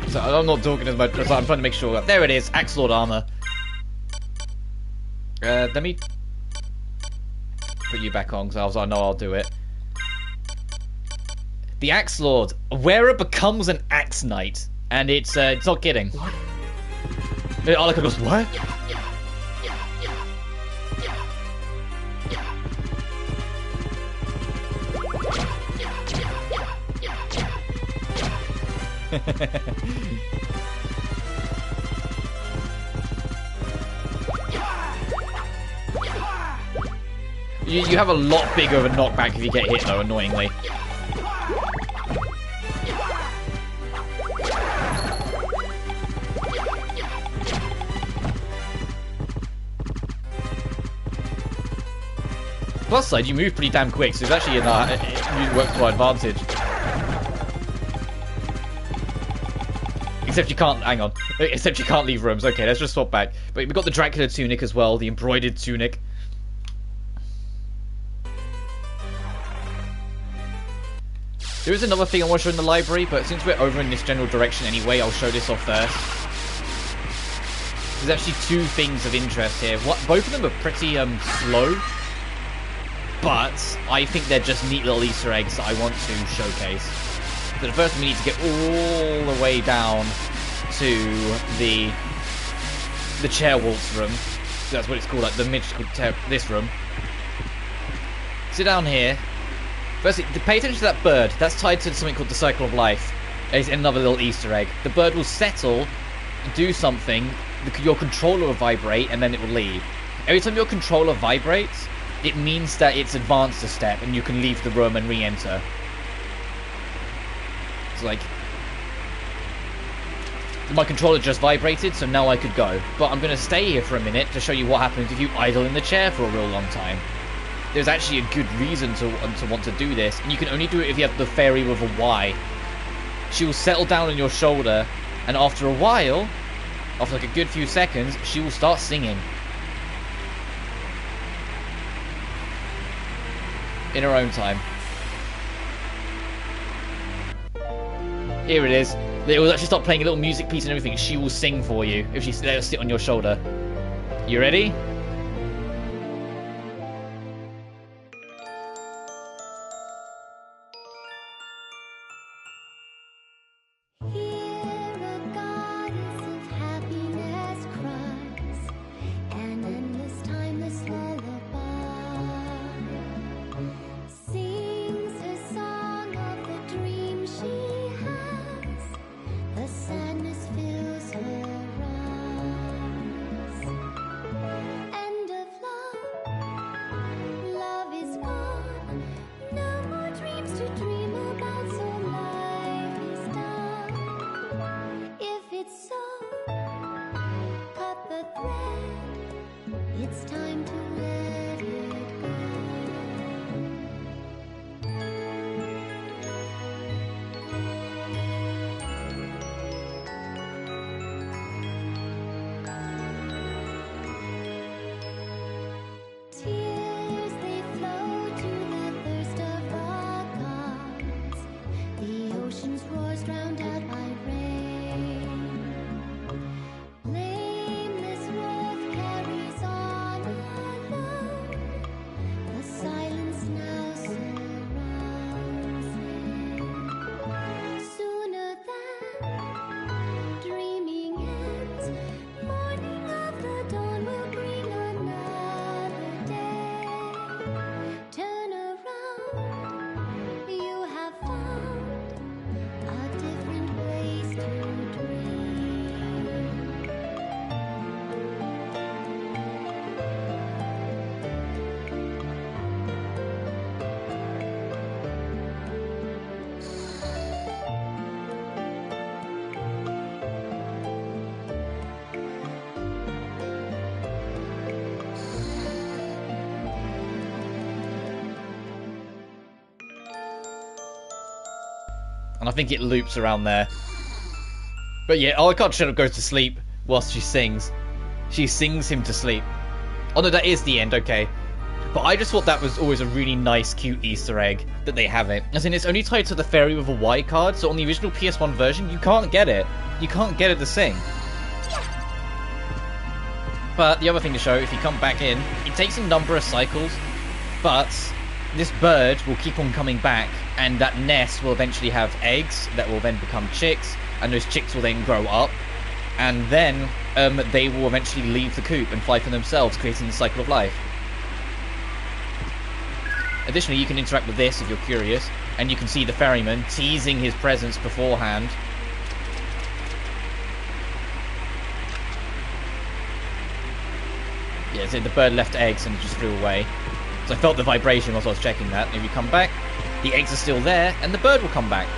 Speaker 1: So I'm not talking as much, because I'm trying to make sure. There it is, Axe Lord armor. Let me put you back on, because I know I'll do it. The Axe Lord, wearer becomes an Axe Knight, and it's not kidding. What? Alaka goes, what? You have a lot bigger of a knockback if you get hit, though, annoyingly. Plus side, you move pretty damn quick, so it's actually it works to our advantage. Except you can't, hang on. Except you can't leave rooms. Okay, let's just swap back. But we've got the Dracula Tunic as well, the embroidered tunic. There is another thing I want to show in the library, but since we're over in this general direction anyway, I'll show this off first. There's actually 2 things of interest here. Both of them are pretty slow, but I think they're just neat little Easter eggs that I want to showcase. So the first we need to get all the way down to the chair waltz room. That's what it's called, like the this room. Sit down here. Firstly, pay attention to that bird. That's tied to something called the Circle of Life. It's another little Easter egg. The bird will settle, do something, your controller will vibrate, and then it will leave. Every time your controller vibrates, it means that it's advanced a step, and you can leave the room and re-enter. It's like, my controller just vibrated, so now I could go. But I'm going to stay here for a minute to show you what happens if you idle in the chair for a real long time. There's actually a good reason to want to do this, and you can only do it if you have the fairy with a Y. She will settle down on your shoulder, and after a while, after like a good few seconds, she will start singing. In her own time. Here it is. It will actually start playing a little music piece and everything. She will sing for you if she's there to sit on your shoulder. You ready? And I think it loops around there. But yeah, Alucard should have goes to sleep whilst she sings. She sings him to sleep. Oh no, that is the end, okay. But I just thought that was always a really nice, cute Easter egg that they have it. As in, it's only tied to the fairy with a Y card, so on the original PS1 version, you can't get it. You can't get it to sing. But the other thing to show, if you come back in, it takes a number of cycles, but this bird will keep on coming back, and that nest will eventually have eggs that will then become chicks, and those chicks will then grow up, and then they will eventually leave the coop and fly for themselves, creating the cycle of life. Additionally, you can interact with this if you're curious, and you can see the ferryman teasing his presence beforehand. Yeah, so the bird left eggs and it just flew away. So I felt the vibration whilst I was checking that. If you come back, the eggs are still there, and the bird will come back.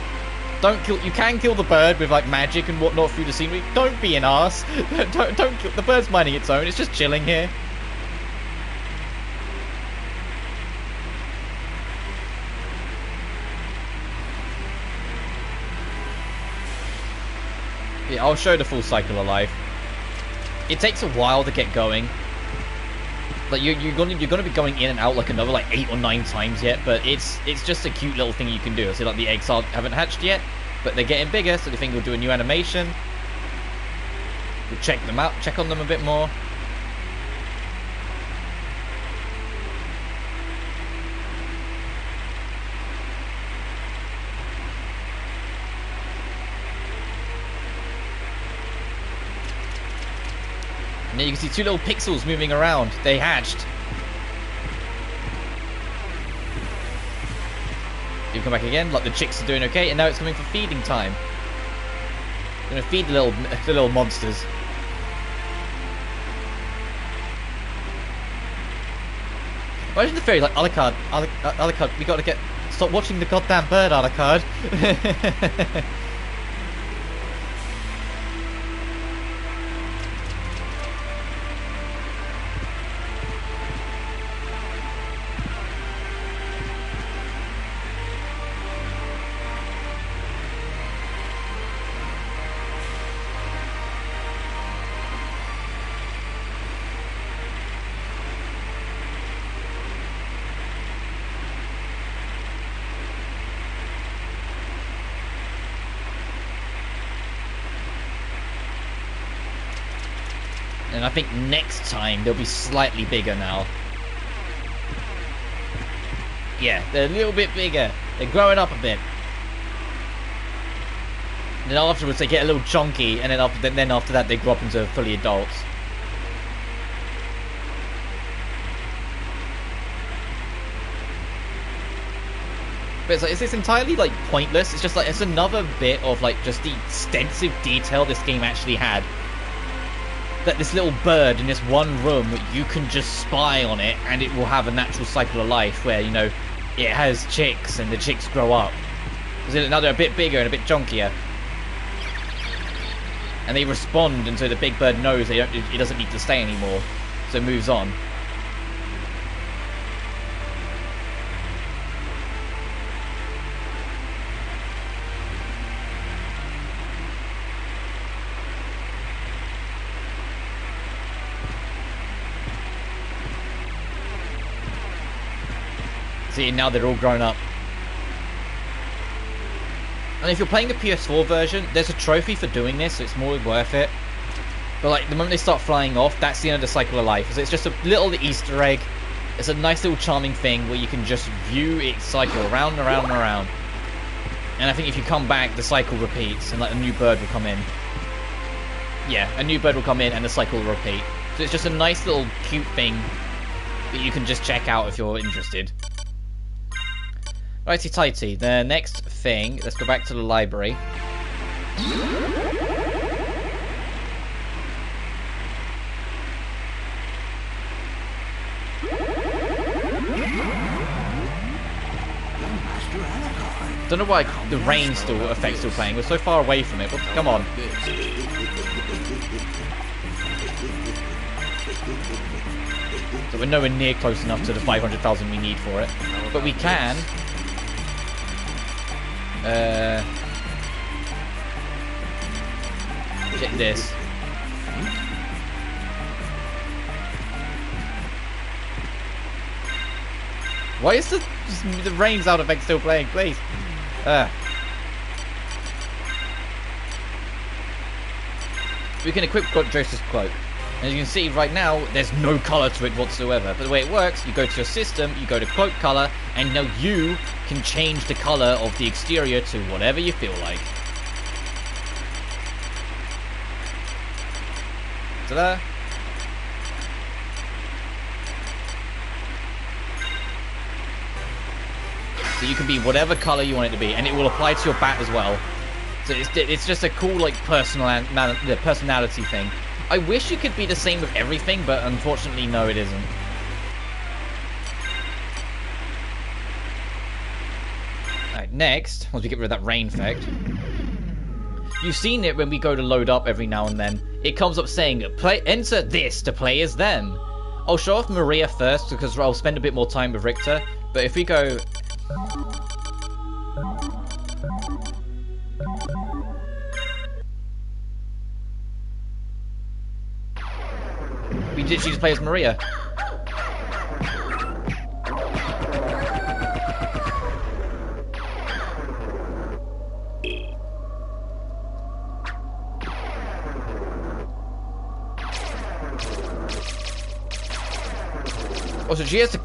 Speaker 1: Don't kill. You can kill the bird with like magic and whatnot through the scenery. Don't be an arse. Don't kill. The bird's minding its own. It's just chilling here. Yeah, I'll show the full cycle of life. It takes a while to get going. Like you're gonna be going in and out like another like 8 or 9 times yet, but it's just a cute little thing you can do. So like the eggs haven't hatched yet, but they're getting bigger, so they think we'll do a new animation. We'll check them out, check on them a bit more. And you can see 2 little pixels moving around. They hatched. You come back again, like the chicks are doing okay, and now it's coming for feeding time. I'm gonna feed the little monsters. Imagine the fairy like Alucard, Alucard, we gotta stop watching the goddamn bird, Alucard. And I think next time they'll be slightly bigger now. Yeah, they're a little bit bigger. They're growing up a bit. And then afterwards they get a little chunky, and then after that they grow up into fully adults. But it's like, is this entirely like pointless? It's just like, it's another bit of like just the extensive detail this game actually had. That this little bird in this one room, you can just spy on it and it will have a natural cycle of life where, you know, it has chicks and the chicks grow up. Now they're a bit bigger and a bit chunkier. And they respond, and so the big bird knows it doesn't need to stay anymore. So it moves on. See, now they're all grown up. And if you're playing the PS4 version, there's a trophy for doing this, so it's more worth it. But like, the moment they start flying off, that's the end of the cycle of life. So it's just a little Easter egg. It's a nice little charming thing where you can just view it cycle around and around and around. And I think if you come back, the cycle repeats, and like a new bird will come in. Yeah, a new bird will come in and the cycle will repeat. So it's just a nice little cute thing that you can just check out if you're interested. Righty tighty, the next thing, let's go back to the library. Don't know why the rain effect's still playing. We're so far away from it, but come on. So we're nowhere near close enough to the 500,000 we need for it. But we can... check this. Why is the rain sound effect still playing, please? We can equip Joseph's cloak. As you can see right now, there's no color to it whatsoever. But the way it works, you go to your system, you go to cloak color, and now you can change the color of the exterior to whatever you feel like. Ta-da! So you can be whatever color you want it to be, and it will apply to your bat as well. So it's just a cool like personality thing. I wish it could be the same with everything, but unfortunately, no, it isn't. Alright, next, once we get rid of that rain effect. You've seen it when we go to load up every now and then. It comes up saying, enter this to play as them. I'll show off Maria first, because I'll spend a bit more time with Richter. But if we go... she just plays Maria. Also, she's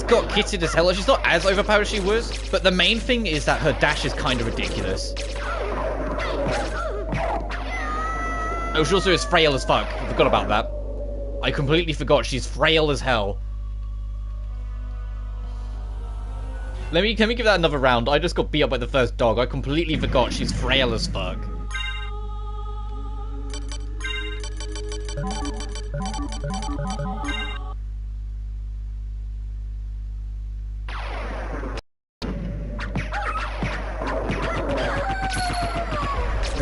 Speaker 1: got kitted as hell. She's not as overpowered as she was, but the main thing is that her dash is kind of ridiculous. Oh, she also is frail as fuck. I forgot about that. I completely forgot she's frail as hell. Let me give that another round. I just got beat up by the first dog. I completely forgot she's frail as fuck.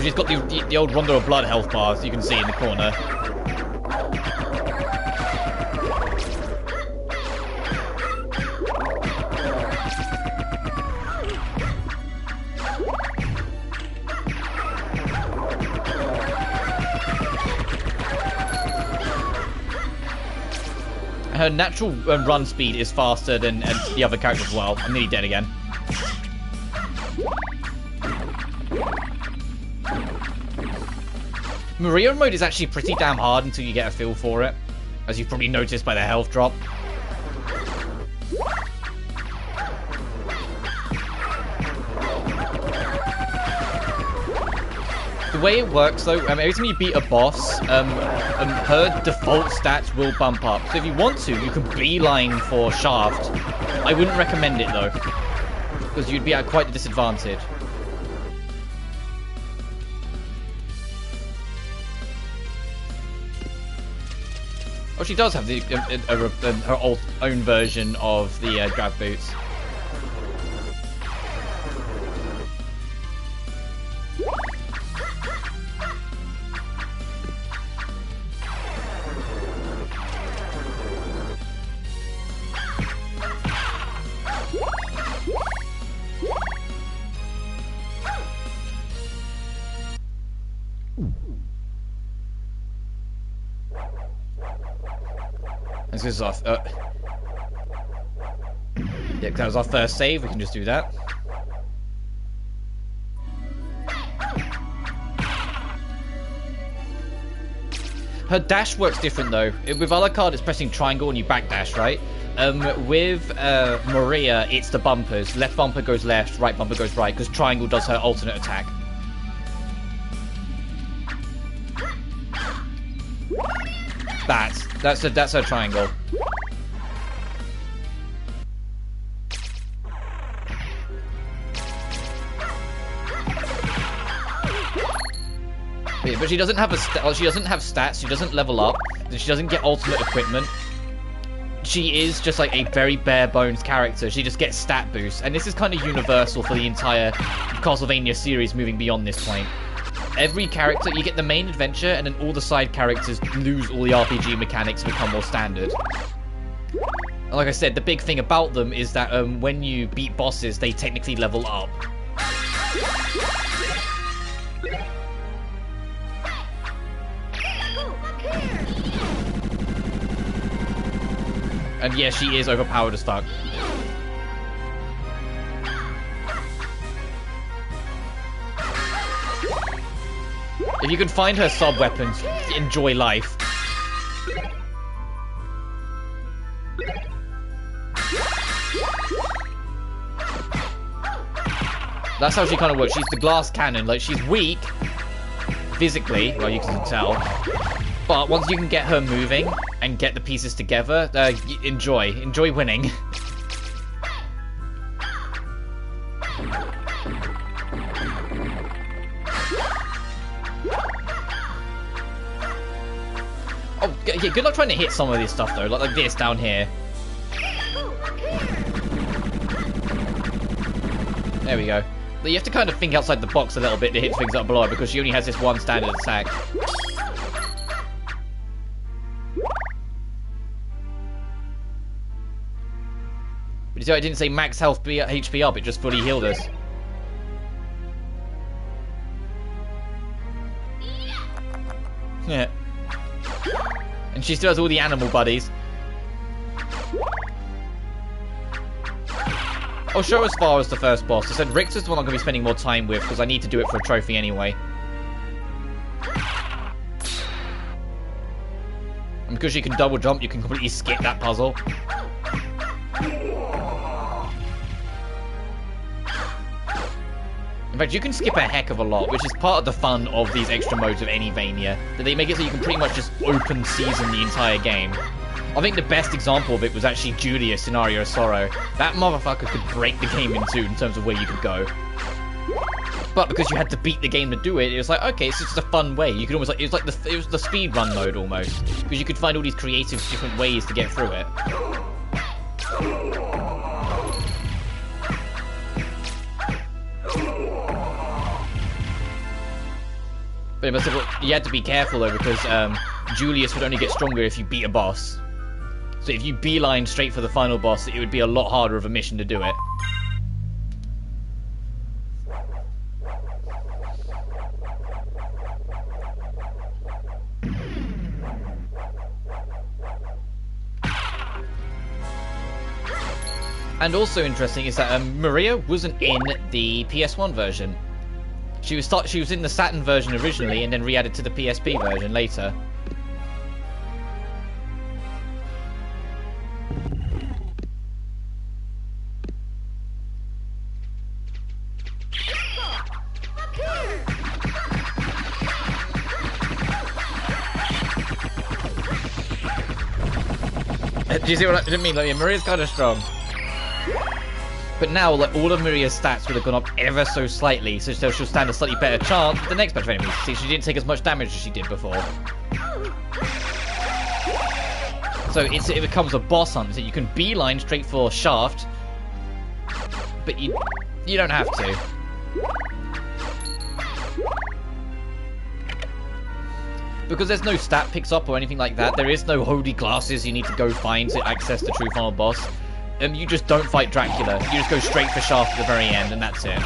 Speaker 1: She's got the old Rondo of Blood health bars you can see in the corner. Her natural run speed is faster than the other characters as well. I'm nearly dead again. Maria mode is actually pretty damn hard until you get a feel for it, as you've probably noticed by the health drop. The way it works, though, every time you beat a boss, her default stats will bump up. So if you want to, you can beeline for Shaft. I wouldn't recommend it, though, because you'd be at quite a disadvantage. Oh, she does have her own version of the grab boots. This is our yeah, that was our first save. We can just do that. Her dash works different though. With Alucard, it's pressing triangle and you backdash, right? With Maria, it's the bumpers. Left bumper goes left, right bumper goes right, because triangle does her alternate attack. That's her triangle. Yeah, but she doesn't have she doesn't have stats. She doesn't level up. She doesn't get ultimate equipment. She is just like a very bare bones character. She just gets stat boosts, and this is kind of universal for the entire Castlevania series. Moving beyond this point. Every character, you get the main adventure, and then all the side characters lose all the RPG mechanics and become more standard. And like I said, the big thing about them is that when you beat bosses, they technically level up. And yeah, she is overpowered as fuck. If you can find her sub-weapons, enjoy life. That's how she kind of works. She's the glass cannon. Like, she's weak physically, well, you can tell. But once you can get her moving and get the pieces together, enjoy winning. Oh, yeah, good luck trying to hit some of this stuff, though. Like this down here. There we go. You have to kind of think outside the box a little bit to hit things up below, because she only has this one standard attack. But you see, I didn't say max health HP up, it just fully healed us. Yeah. And she still has all the animal buddies. I'll show as far as the first boss. I said Richter's the one I'm going to be spending more time with, because I need to do it for a trophy anyway. And because you can double jump, you can completely skip that puzzle. In fact, you can skip a heck of a lot, which is part of the fun of these extra modes of any Vania. That they make it so you can pretty much just open season the entire game. I think the best example of it was actually Julius in Aria of Sorrow. That motherfucker could break the game in two in terms of where you could go. But because you had to beat the game to do it, it was like, okay, it's just a fun way. You could almost it was the speed run mode almost, because you could find all these creative different ways to get through it. But you had to be careful though, because Julius would only get stronger if you beat a boss. So if you beeline straight for the final boss, it would be a lot harder of a mission to do it. And also interesting is that Maria wasn't in the PS1 version. She was in the Saturn version originally, and then re-added to the PSP version later. Do you see what I didn't mean? Like, Maria's kind of strong. But now, like, all of Maria's stats would have gone up ever so slightly, so she'll stand a slightly better chance with the next batch of enemies. See, she didn't take as much damage as she did before. So it becomes a boss hunt, so you can beeline straight for Shaft, but you don't have to. Because there's no stat picks up or anything like that, there is no holy glasses you need to go find to access the true final boss. You just don't fight Dracula. You just go straight for Shaft at the very end, and that's it.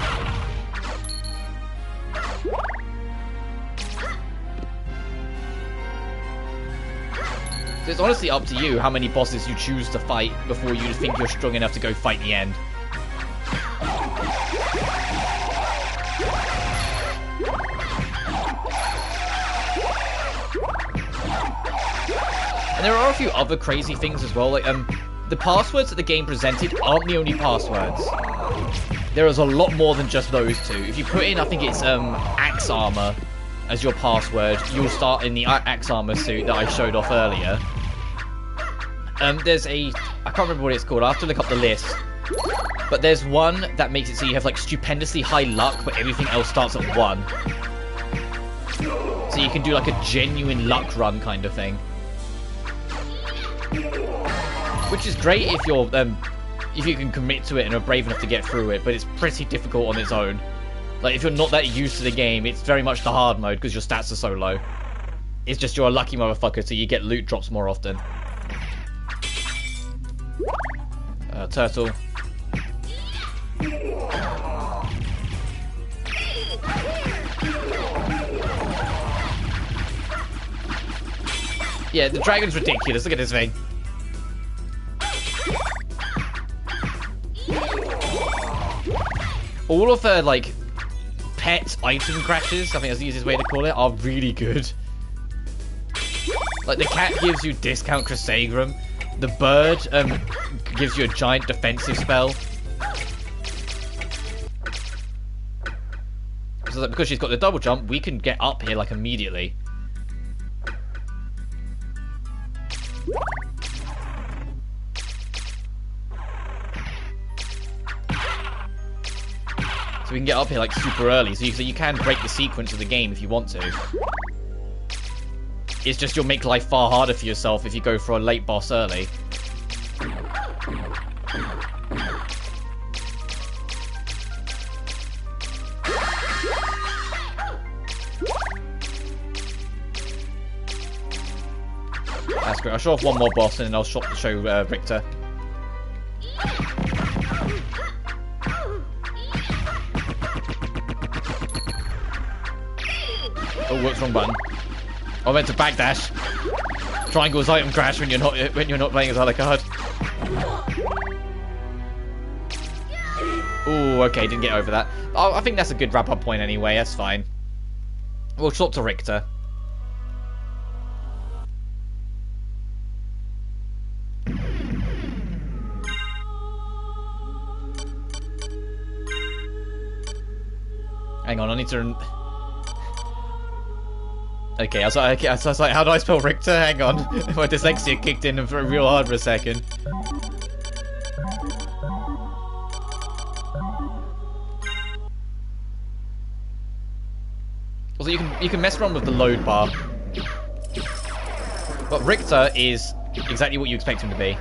Speaker 1: So it's honestly up to you how many bosses you choose to fight before you think you're strong enough to go fight the end. And there are a few other crazy things as well, like, the passwords that the game presented aren't the only passwords. There is a lot more than just those two. If you put in, I think it's, Axe Armor as your password, you'll start in the Axe Armor suit that I showed off earlier. There's I can't remember what it's called, I'll have to look up the list. But there's one that makes it so you have, like, stupendously high luck, but everything else starts at 1. So you can do, like, a genuine luck run kind of thing. Which is great if you're, if you can commit to it and are brave enough to get through it, but it's pretty difficult on its own. Like, if you're not that used to the game, it's very much the hard mode because your stats are so low. It's just you're a lucky motherfucker, so you get loot drops more often. Turtle. Yeah, the dragon's ridiculous. Look at this thing. All of her, like, pet item crashes, I think that's the easiest way to call it, are really good. Like, the cat gives you discount Chrysagram. The bird gives you a giant defensive spell. So that because she's got the double jump, we can get up here, like, immediately. So we can get up here, like, super early, so you can break the sequence of the game if you want to. It's just you'll make life far harder for yourself if you go for a late boss early. That's great. I'll show off one more boss and then I'll show Richter. Oh, whoops, wrong button. I meant to backdash. Triangle's item crash when you're not playing as Alucard. Ooh, okay, didn't get over that. Oh, I think that's a good wrap-up point anyway. That's fine. We'll swap to Richter. Hang on, I need to. Okay, I was like, how do I spell Richter? Hang on. My dyslexia kicked in real hard for a second. Also, you can mess around with the load bar. But Richter is exactly what you expect him to be.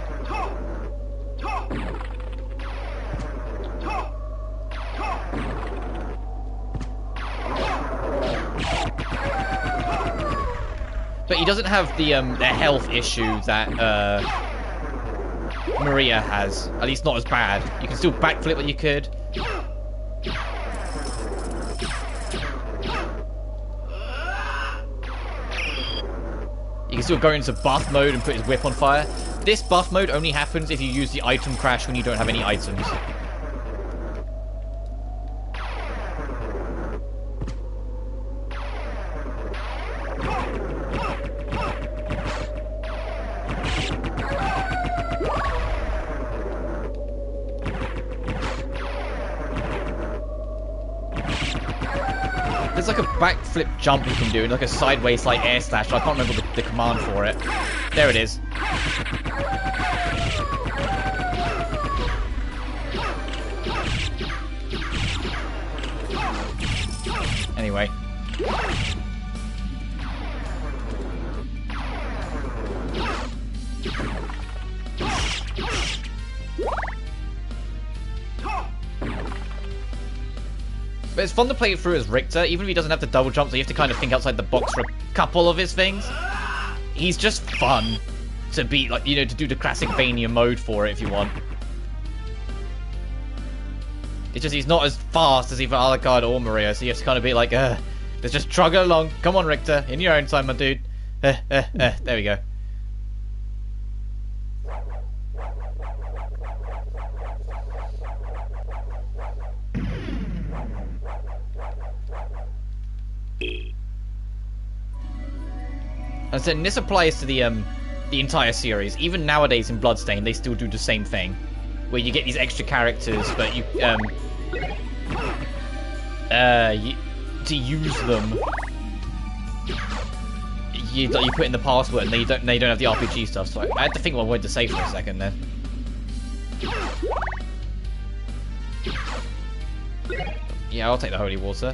Speaker 1: But he doesn't have the health issue that Maria has. At least not as bad. You can still backflip when you could. You can still go into buff mode and put his whip on fire. This buff mode only happens if you use the item crash when you don't have any items. There's like a backflip jump you can do, and like a sideways like air slash. I can't remember the command for it. There it is. Anyway. But it's fun to play it through as Richter, even if he doesn't have the double jump, so you have to kind of think outside the box for a couple of his things. He's just fun to beat, like, you know, to do the classic Vania mode for it if you want. It's just he's not as fast as either Alucard or Maria, so you have to kind of be like, let's just chug it along. Come on, Richter, in your own time, my dude. There we go. And this applies to the entire series. Even nowadays in Bloodstained, they still do the same thing, where you get these extra characters, but you to use them, you put in the password, and they don't have the RPG stuff. So I had to think what word to say for a second then. Yeah, I'll take the holy water.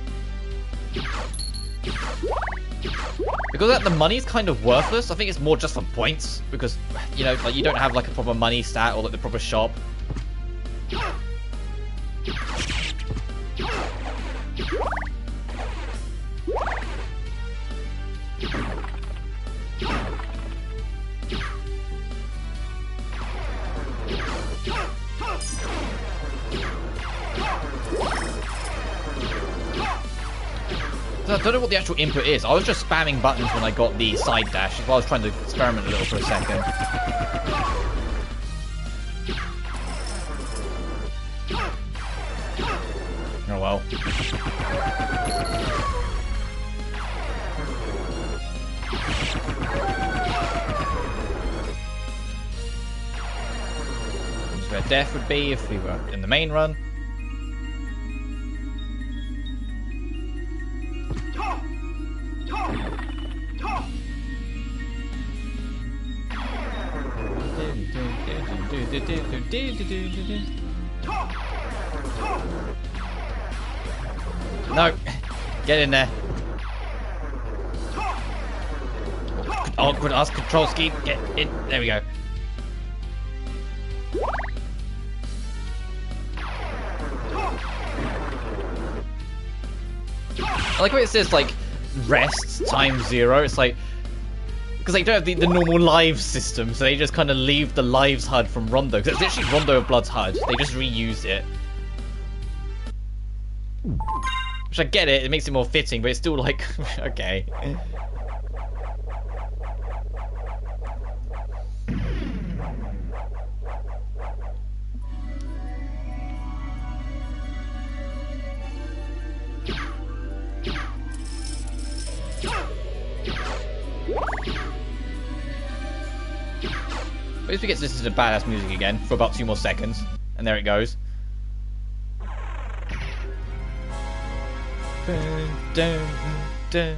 Speaker 1: Because the money's kind of worthless, I think it's more just for points. Because, you know, like you don't have like a proper money stat or like the proper shop. I don't know what the actual input is. I was just spamming buttons when I got the side dash. That's why I was trying to experiment a little for a second. Oh well. This is where death would be if we were in the main run. No, get in there. Awkward ass control scheme. Get in. There we go. I like what it says, like, rest times 0. It's like, because they don't have the normal lives system, so they just kind of leave the lives HUD from Rondo. Because it's literally Rondo of Blood's HUD. They just reused it. Which I get it makes it more fitting, but it's still like, okay. At least we get to listen to the badass music again for about 2 more seconds. And there it goes. Dun, dun, dun.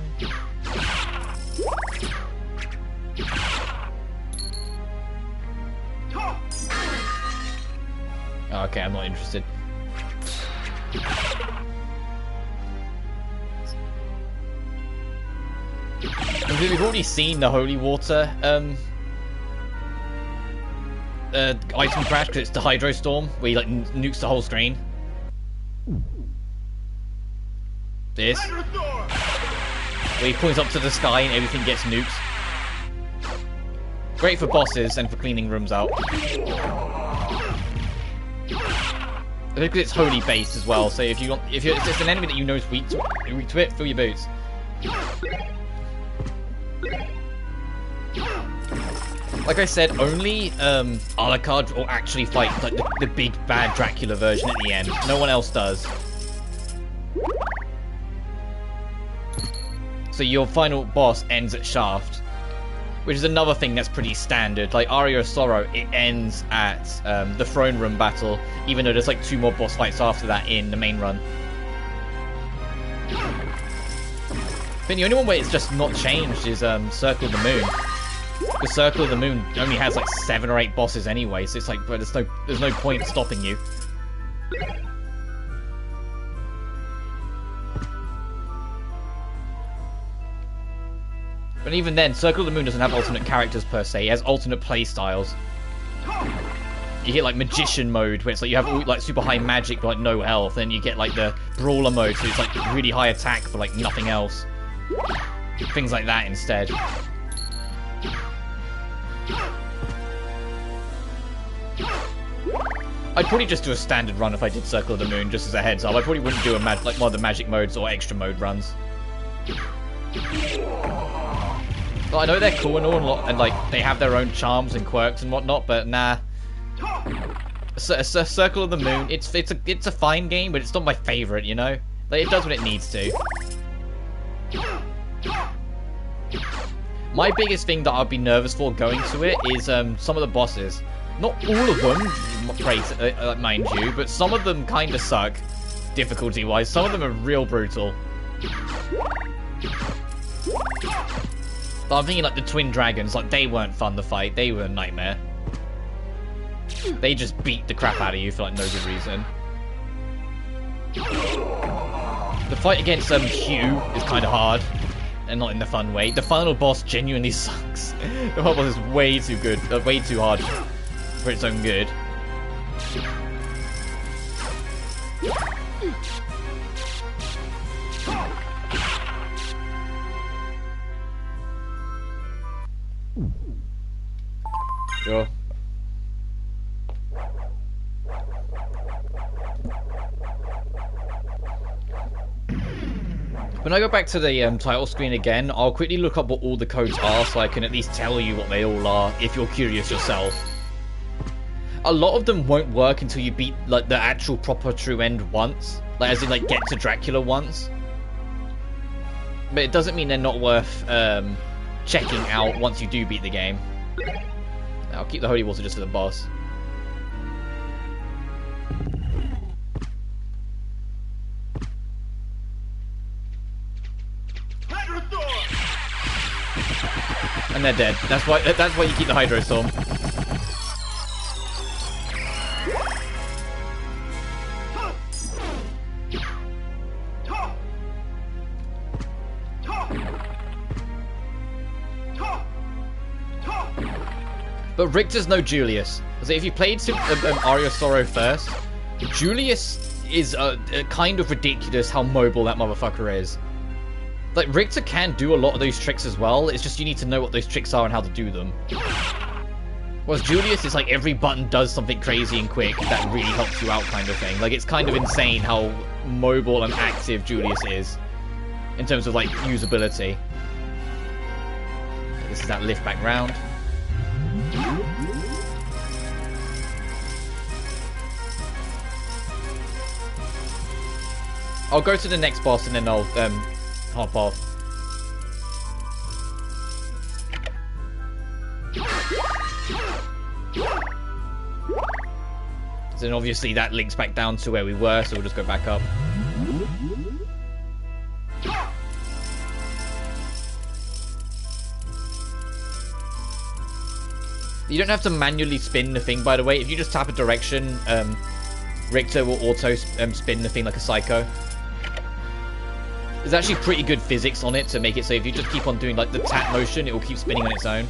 Speaker 1: Okay, I'm not interested. We've already seen the holy water item crash because it's the Hydro Storm where he like nukes the whole screen. This where he points up to the sky and everything gets nuked. Great for bosses and for cleaning rooms out. I think it's holy based as well, so if it's an enemy that you know is weak to it, fill your boots. Like I said, only Alucard will actually fight like the big bad Dracula version at the end. No one else does. So your final boss ends at Shaft, which is another thing that's pretty standard. Like Aria of Sorrow, it ends at the throne room battle, even though there's like 2 more boss fights after that in the main run. I think the only one where it's just not changed is Circle of the Moon. The Circle of the Moon only has like 7 or 8 bosses anyway, so it's like, but there's no point stopping you. But even then, Circle of the Moon doesn't have alternate characters per se. It has alternate play styles. You get like Magician mode, where it's like you have all, like super high magic but like no health. Then you get like the Brawler mode, so it's like really high attack but like nothing else. Things like that instead. I'd probably just do a standard run if I did Circle of the Moon, just as a heads up. I probably wouldn't do like one of the magic modes or extra mode runs. Well, I know they're cool and all, and like they have their own charms and quirks and whatnot, but nah. Circle of the Moon, it's a fine game, but it's not my favorite, you know. Like, it does what it needs to. My biggest thing that I'd be nervous for going to it is some of the bosses. Not all of them, mind you, but some of them kind of suck, difficulty-wise. Some of them are real brutal. But I'm thinking like the Twin Dragons, like they weren't fun to fight. They were a nightmare. They just beat the crap out of you for like no good reason. The fight against Hugh is kind of hard, and not in the fun way. The final boss genuinely sucks. The final boss is way too good, way too hard for its own good. Sure. When I go back to the title screen again, I'll quickly look up what all the codes are so I can at least tell you what they all are if you're curious yourself. A lot of them won't work until you beat like the actual proper true end once, like as in like get to Dracula once. But it doesn't mean they're not worth checking out once you do beat the game. I'll keep the Holy Water just for the boss. And they're dead. That's why you keep the Hydro Storm. But Richter's no Julius. So if you played Aria of Sorrow first, Julius is kind of ridiculous how mobile that motherfucker is. Like, Richter can do a lot of those tricks as well, it's just you need to know what those tricks are and how to do them. Whereas Julius is like every button does something crazy and quick that really helps you out kind of thing. Like, it's kind of insane how mobile and active Julius is in terms of like usability. This is that lift back round. I'll go to the next boss and then I'll hop off. So then obviously that links back down to where we were, so we'll just go back up. You don't have to manually spin the thing, by the way. If you just tap a direction, Richter will auto spin the thing like a psycho. There's actually pretty good physics on it to make it so if you just keep on doing like the tap motion, it will keep spinning on its own.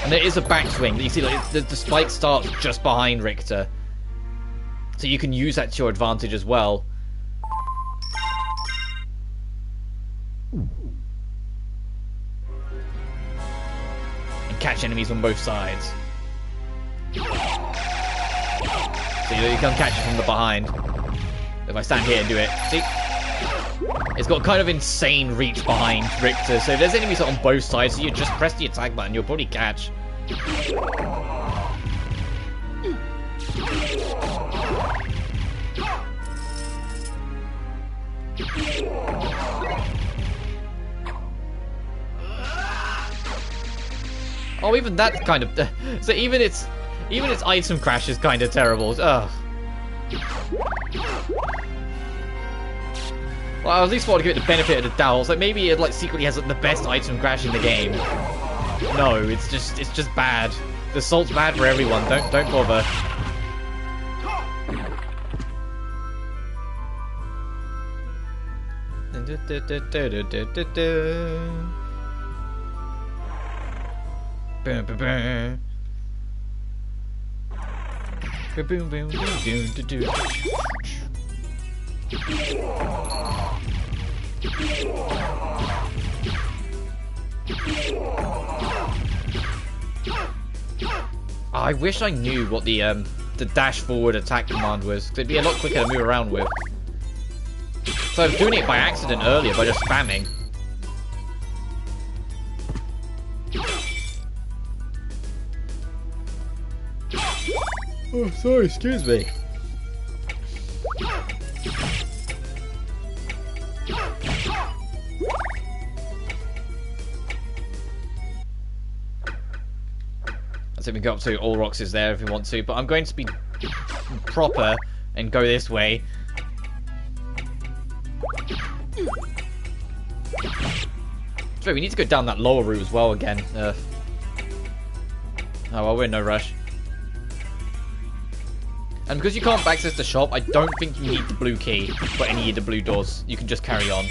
Speaker 1: And there is a backswing. You see, like the spike starts just behind Richter, so you can use that to your advantage as well. And catch enemies on both sides. So you can catch it from the behind. If I stand here and do it, see? It's got kind of insane reach behind Richter, so if there's enemies on both sides, so you just press the attack button, you'll probably catch. Oh, even that's kind of... So even it's... Even its item crash is kind of terrible. Ugh. Well, I at least want to give it the benefit of the doubt. It's like maybe it like secretly has like, the best item crash in the game. No, it's just bad. The salt's bad for everyone. Don't bother. I wish I knew what the dash forward attack command was, 'cause it'd be a lot quicker to move around with. So I was doing it by accident earlier by just spamming. Oh, sorry, excuse me. I think we can go up to all rocks is there if we want to, but I'm going to be proper and go this way. So we need to go down that lower route as well again. Oh well, we're in no rush. And because you can't access the shop, I don't think you need the blue key for any of the blue doors. You can just carry on.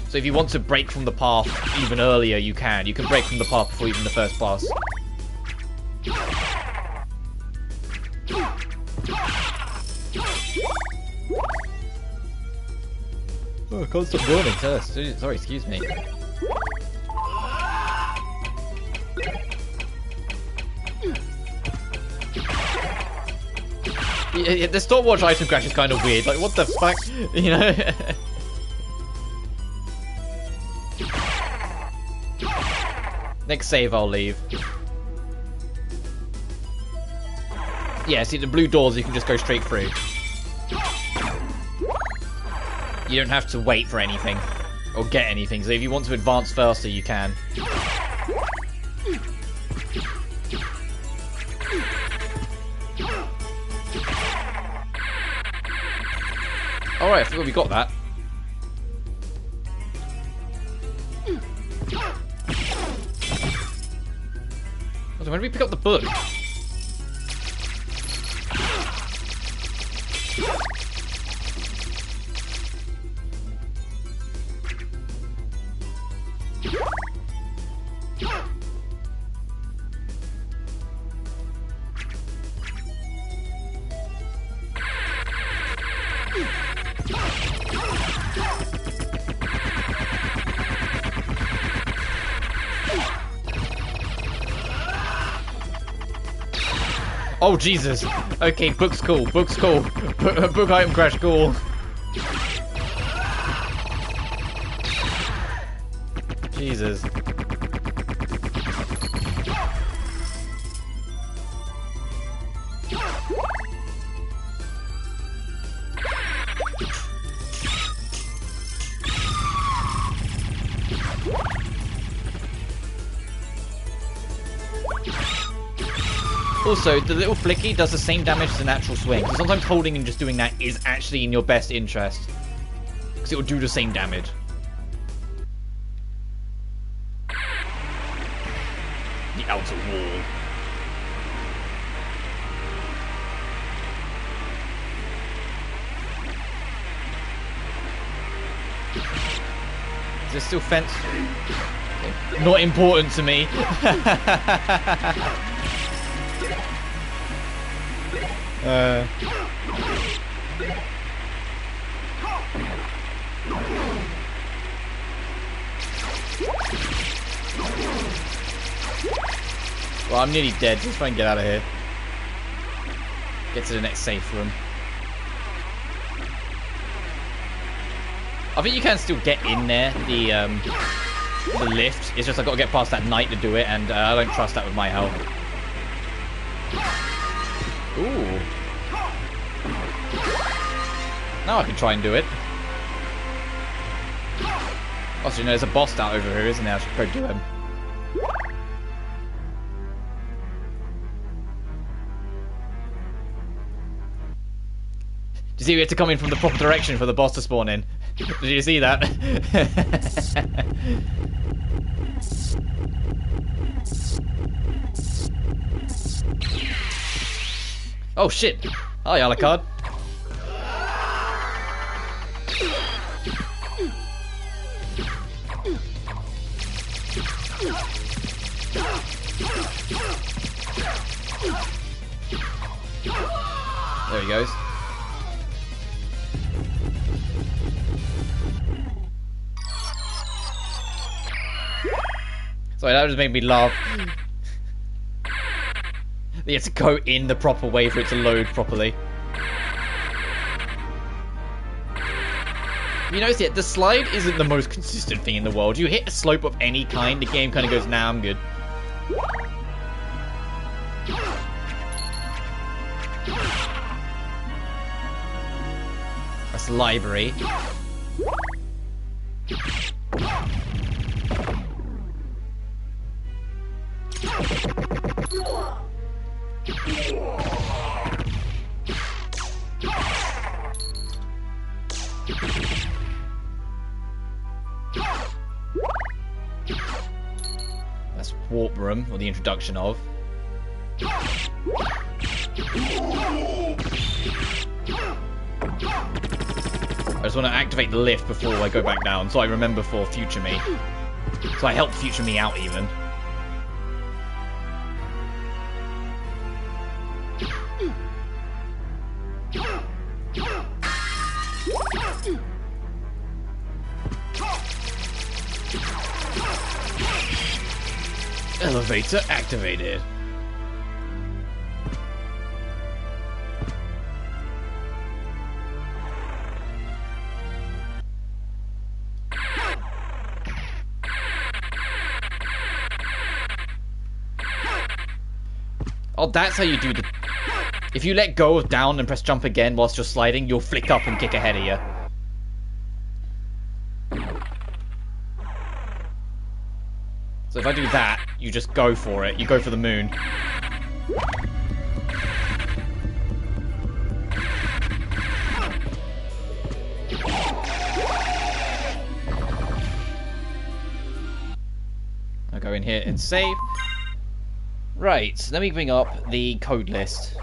Speaker 1: So if you want to break from the path even earlier, you can. You can break from the path before even the first pass. Oh, I can't stop yawning. Sorry, excuse me. Yeah, the stopwatch item crash is kind of weird. Like, what the fuck? You know? Next save, I'll leave. Yeah, see, the blue doors, you can just go straight through. You don't have to wait for anything. Or get anything. So if you want to advance faster, you can. Alright, I think we got that. Also, when did we pick up the book? Oh, Jesus. Okay, book's cool. Book's cool. Book item crash cool. Jesus. Also, the little flicky does the same damage as an actual swing. So sometimes holding and just doing that is actually in your best interest. Because it will do the same damage. The outer wall. Is there still fence? Okay. Not important to me. Well, I'm nearly dead. Let's try and get out of here. Get to the next safe room. I think you can still get in there, the lift. It's just I've got to get past that knight to do it, and I don't trust that with my health. Ooh. Now I can try and do it. Also, you know, there's a boss down over here, isn't there? I should go do him. you see we have to come in from the proper direction for the boss to spawn in? Did you see that? Oh shit! Hi, Alucard. There he goes. Sorry, that just made me laugh. You have to go in the proper way for it to load properly. You notice it, the slide isn't the most consistent thing in the world. You hit a slope of any kind, the game kind of goes, nah, I'm good. That's the library. That's Warp Room, or the introduction of. I just want to activate the lift before I go back down, so I remember for future me. So I help future me out even. Elevator activated. Oh, that's how you do the... If you let go of down and press jump again whilst you're sliding, you'll flick up and kick ahead of you. So if I do that, you just go for it. You go for the moon. I'll go in here and save. Right, let me bring up the code list.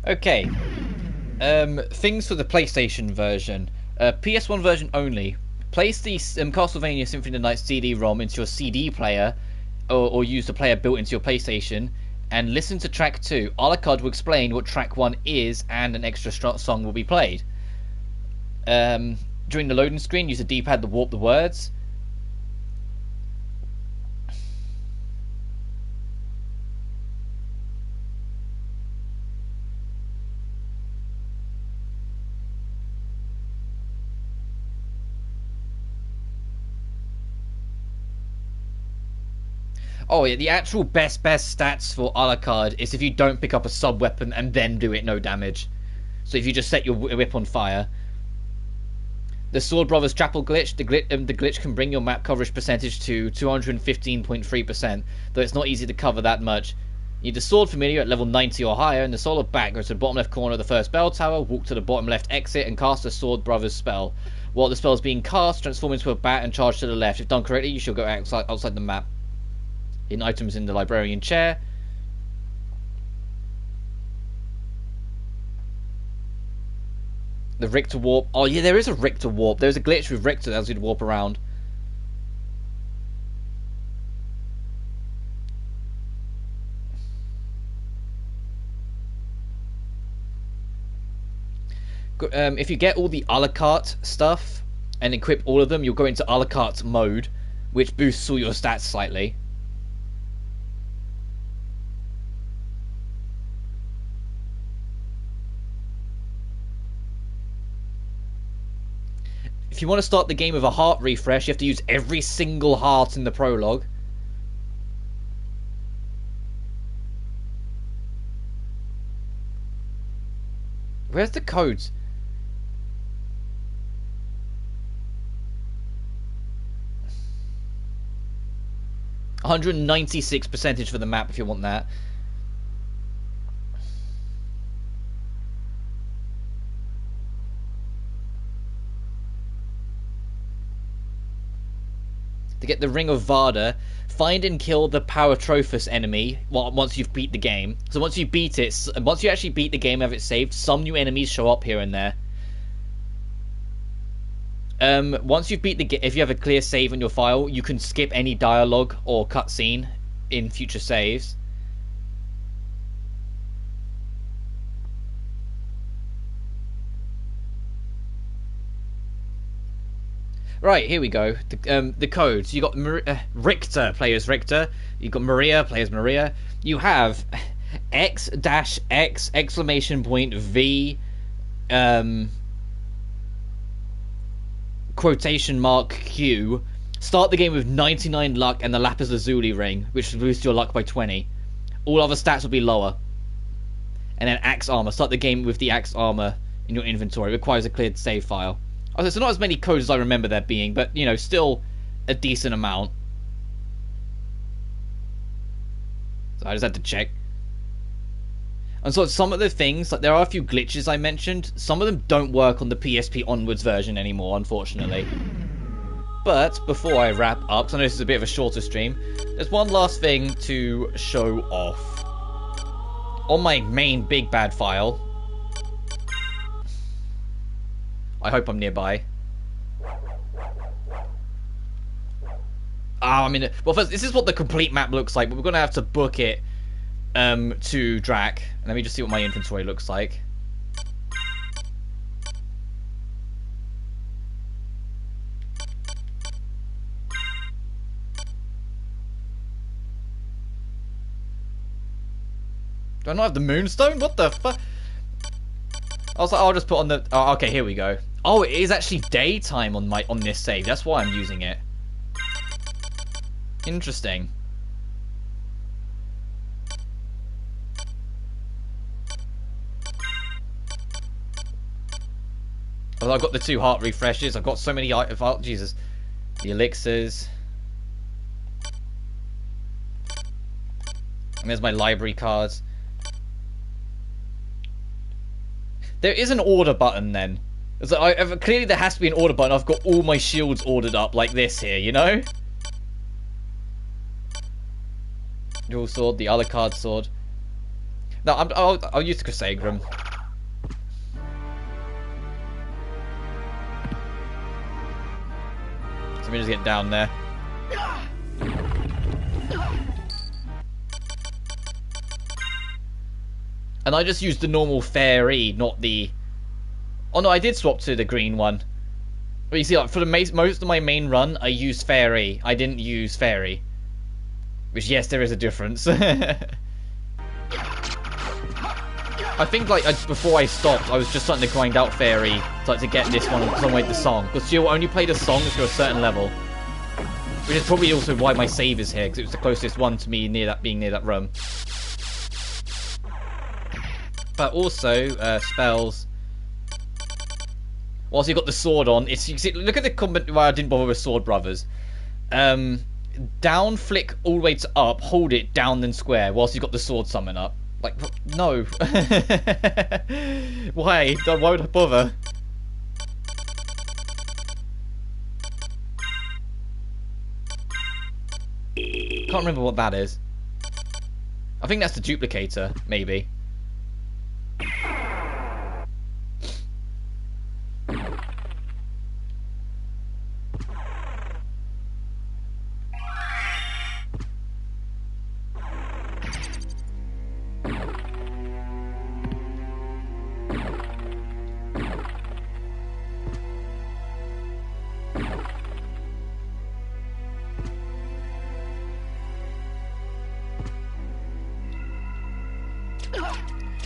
Speaker 1: Okay, things for the PlayStation version. PS1 version only. Place the Castlevania Symphony of the Night CD-ROM into your CD player, or use the player built into your PlayStation, and listen to track 2. Alucard will explain what track 1 is, and an extra song will be played. During the loading screen, use the D-pad to warp the words. Oh yeah, the actual best stats for Alucard is if you don't pick up a sub-weapon and then do it no damage. So if you just set your whip on fire. The Sword Brothers Chapel glitch, the glitch can bring your map coverage percentage to 215.3%, though it's not easy to cover that much. You need the Sword Familiar at level 90 or higher, and the Soul of Bat, go to the bottom left corner of the first bell tower, walk to the bottom left exit, and cast the Sword Brothers spell. While the spell is being cast, transform into a bat and charge to the left. If done correctly, you shall go outside the map. In items in the librarian chair. The Richter warp. Oh yeah, there is a Richter warp. There's a glitch with Richter as you'd warp around. If you get all the Alucard stuff and equip all of them, you'll go into Alucard mode, which boosts all your stats slightly. If you want to start the game with a heart refresh, you have to use every single heart in the prologue. Where's the codes? %196 for the map if you want that. To get the Ring of Vada, find and kill the Paratrophus enemy once you've beat the game. So once you beat it, once you actually beat the game and have it saved, some new enemies show up here and there. Once you've beat the game, if you have a clear save on your file, you can skip any dialogue or cutscene in future saves. Right, here we go. The codes. You got Richter, play as Richter. You got Maria, play as Maria. You have X-X !V quotation mark Q. Start the game with 99 luck and the Lapis Lazuli ring, which will boost your luck by 20. All other stats will be lower. And then Axe Armor. Start the game with the Axe Armor in your inventory. It requires a cleared save file. Okay, so not as many codes as I remember there being, but, you know, still a decent amount. So I just had to check. And so some of the things, like there are a few glitches I mentioned, some of them don't work on the PSP onwards version anymore, unfortunately. But before I wrap up, because I know this is a bit of a shorter stream, there's one last thing to show off. On my main big bad file, I hope I'm nearby. I mean, well, first, this is what the complete map looks like, but we're going to have to book it to Drac. Let me just see what my inventory looks like. Do I not have the Moonstone? What the fuck? I was like, I'll just put on the... Oh, okay, here we go. Oh, it is actually daytime on this save. That's why I'm using it. Interesting. Oh, I've got the 2 heart refreshes. I've got so many... Oh, Jesus. The elixirs. And there's my library cards. There is an order button then. Clearly there has to be an order button. I've got all my shields ordered up like this here, you know? Dual sword, the other card sword. No, I'll use the Chrysagram. So let me just get down there. And I just used the normal fairy, not the... Oh no, I did swap to the green one. But you see, like, for the most of my main run, I used fairy. I didn't use fairy. Which, yes, there is a difference. I think, like, before I stopped, I was just starting to grind out fairy to get this one because I wanted the song. Because you'll only play the song to a certain level. Which is probably also why my save is here, because it was the closest one to me being near that room. But also, spells. Whilst you've got the sword on, it's, you see, look at the comment why I didn't bother with Sword Brothers. Down, flick all the way to up, hold it down then square, whilst you've got the sword summon up. Like, no. Why? Why would I bother? Can't remember what that is. I think that's the duplicator, maybe.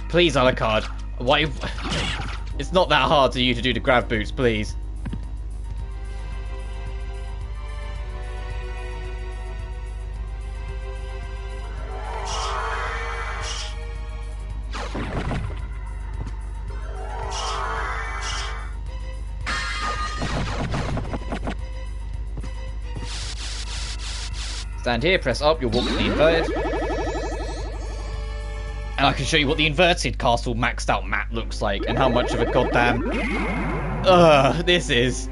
Speaker 1: Please, Alucard. Why? It's not that hard for you to do the grab boots, please. stand here, press up, you'll walk to the inverted. And I can show you what the inverted castle maxed out map looks like, and how much of a goddamn... this is...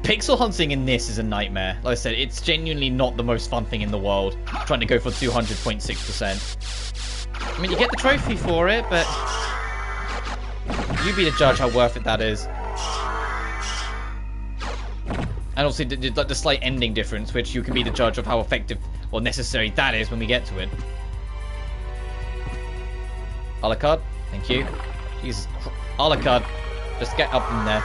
Speaker 1: Pixel hunting in this is a nightmare. Like I said, it's genuinely not the most fun thing in the world, trying to go for 200.6%. I mean, you get the trophy for it, but... You be the judge how worth it that is. And also the slight ending difference, which you can be the judge of how effective or necessary that is when we get to it. A la carte, thank you. Jesus, a la carte, just get up in there.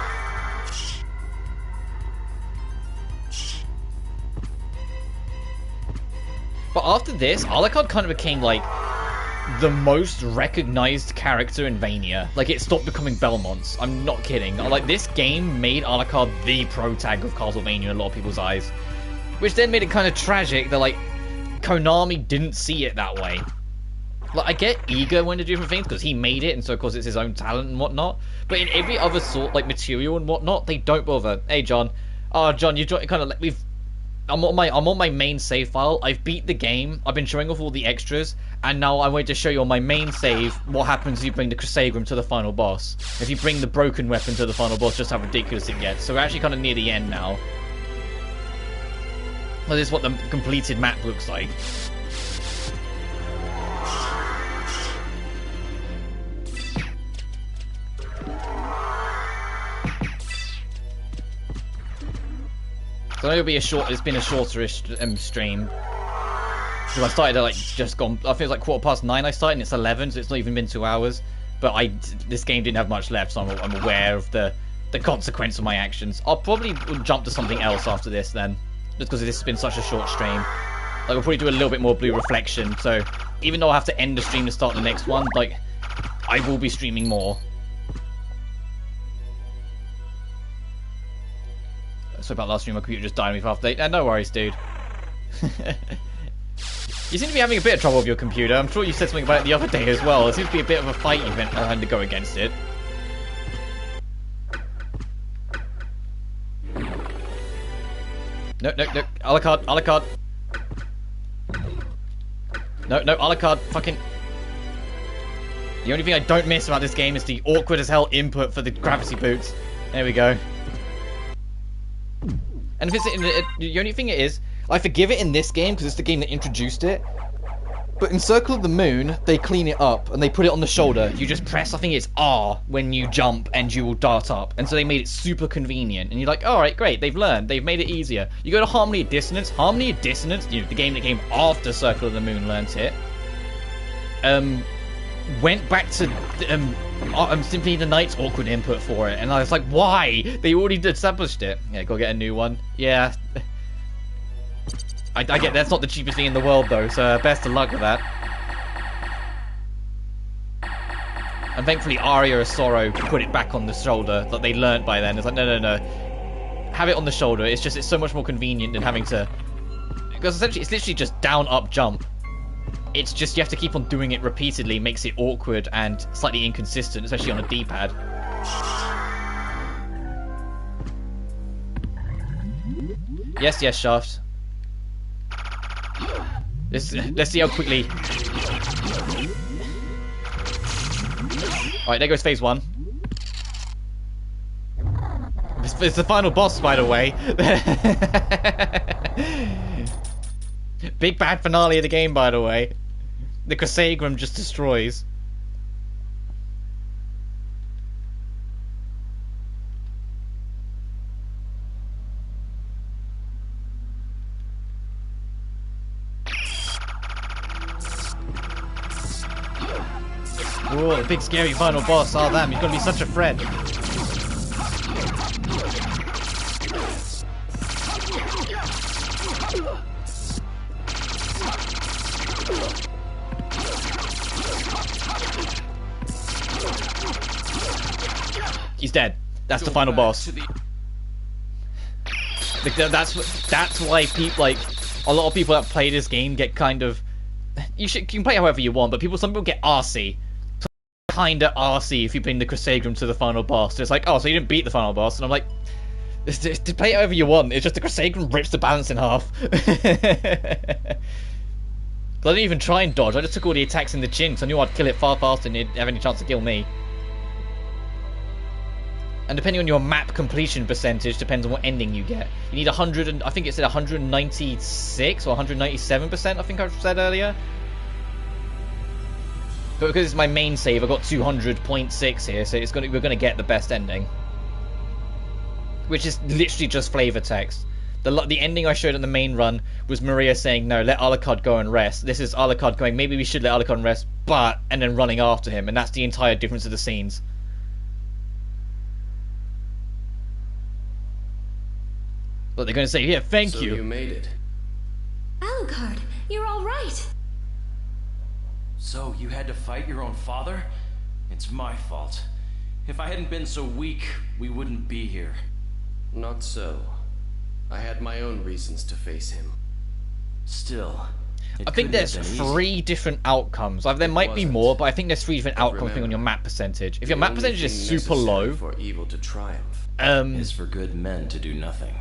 Speaker 1: But after this, Alucard kind of became like the most recognized character in Vania. Like, it stopped becoming Belmont's. I'm not kidding. Like, this game made Alucard the protag of Castlevania in a lot of people's eyes. Which then made it kind of tragic that, like, Konami didn't see it that way. Like, I get Ego when to do different things because he made it, and so of course it's his own talent and whatnot. But in every other sort, like, material and whatnot, they don't bother. Hey, John. Oh, John, you kind of like I'm on my main save file. I've beat the game. I've been showing off all the extras, and now I'm going to show you on my main save what happens if you bring the Crusaderum to the final boss. If you bring the broken weapon to the final boss, just how ridiculous it gets. So we're actually kind of near the end now. Well, this is what the completed map looks like. So it'll be it's been a shorter-ish stream. Because I started at like just gone, I think it was like 9:15 I started, and it's 11, so it's not even been 2 hours. But this game didn't have much left, so I'm aware of the consequence of my actions. I'll probably jump to something else after this then, just because this has been such a short stream. Like, we'll probably do a little bit more Blue Reflection, so even though I have to end the stream to start the next one, like, I will be streaming more. So about last stream, my computer just died on me for half the day. No worries, dude. You seem to be having a bit of trouble with your computer. I'm sure you said something about it the other day as well. It seems to be a bit of a fight you've had to go against it. No, a la carte, a la carte. No, a la carte, fucking... The only thing I don't miss about this game is the awkward as hell input for the gravity boots. There we go. And if it's the only thing it is, I forgive it in this game because it's the game that introduced it. But in Circle of the Moon, they clean it up and they put it on the shoulder. You just press, I think it's R when you jump and you will dart up. And so they made it super convenient. And you're like, alright, great, they've learned. They've made it easier. You go to Harmony of Dissonance. Harmony of Dissonance, you know, the game that came after Circle of the Moon learnt it. Went back to Symphony of the Night's awkward input for it. And I was like, why? They already established it. Yeah, go get a new one. Yeah. I get that's not the cheapest thing in the world though, so best of luck with that. And thankfully Aria of Sorrow put it back on the shoulder that they learnt by then. It's like, no. Have it on the shoulder. It's so much more convenient than having to... Because essentially it's literally just down, up, jump. It's just you have to keep on doing it repeatedly, makes it awkward and slightly inconsistent, especially on a D-pad. Yes, Shaft. Let's see how quickly. Alright, there goes phase 1. It's the final boss, by the way. Big bad finale of the game, by the way. The Crusaderum just destroys. Whoa, the big scary final boss. Oh damn, he's gonna be such a threat. He's dead. That's the final boss. That's why people, like, a lot of people that play this game get kind of... You can play however you want, but some people get arsey. Kinda arsey if you bring the Crusaderum to the final boss. It's like, oh, so you didn't beat the final boss, and I'm like, To play it however you want, it's just the Crusader rips the balance in half. I didn't even try and dodge, I just took all the attacks in the chin because I knew I'd kill it far faster than it'd have any chance to kill me. And depending on your map completion percentage, depends on what ending you get. You need 100 and I think it said 196 or 197%, I think I said earlier. But because it's my main save, I got 200.6 here, so we're gonna get the best ending. Which is literally just flavor text. The ending I showed in the main run was Maria saying, no, let Alucard go and rest. This is Alucard going, maybe we should let Alucard rest, but... and then running after him, and that's the entire difference of the scenes. But they're going to say, yeah, thank you.
Speaker 3: So you made it.
Speaker 5: Alucard, you're all right.
Speaker 6: So you had to fight your own father? It's my fault. If I hadn't been so weak, we wouldn't be here.
Speaker 3: Not so. I had my own reasons to face him.
Speaker 6: Still,
Speaker 1: I think there's 3 different outcomes. There might be more, but I think there's 3 different outcomes depending on your map percentage. If your map percentage is super low,
Speaker 3: for evil to triumph
Speaker 6: is for good men to do nothing.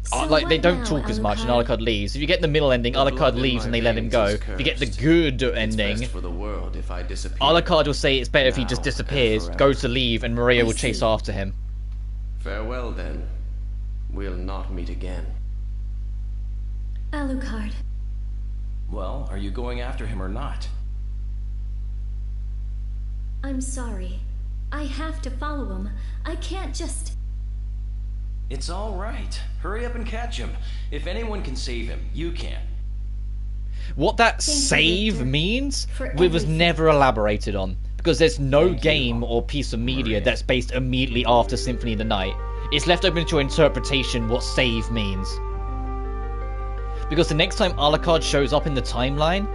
Speaker 5: So
Speaker 1: like they don't
Speaker 5: now,
Speaker 1: talk as much, and
Speaker 5: Alucard?
Speaker 1: Alucard leaves. If you get the middle ending, Alucard leaves and they let him go. If you get the good ending,
Speaker 3: for the world if I disappear.
Speaker 1: Alucard will say it's better if he just disappears, goes to leave, and Maria will chase after him.
Speaker 3: Farewell then. We'll not meet again.
Speaker 5: Alucard,
Speaker 6: Well, are you going after him or not?
Speaker 5: I'm sorry. I have to follow him. I can't just...
Speaker 6: It's all right. Hurry up and catch him. If anyone can save him, you can.
Speaker 1: What that
Speaker 5: Thank you,
Speaker 1: save
Speaker 5: Victor,
Speaker 1: means
Speaker 5: for
Speaker 1: was
Speaker 5: everything.
Speaker 1: never elaborated on. Because there's no
Speaker 6: Thank you,
Speaker 1: game or piece of media
Speaker 6: Maria.
Speaker 1: that's based immediately after Symphony of the Night. It's left open to your interpretation what save means. Because the next time Alucard shows up in the timeline,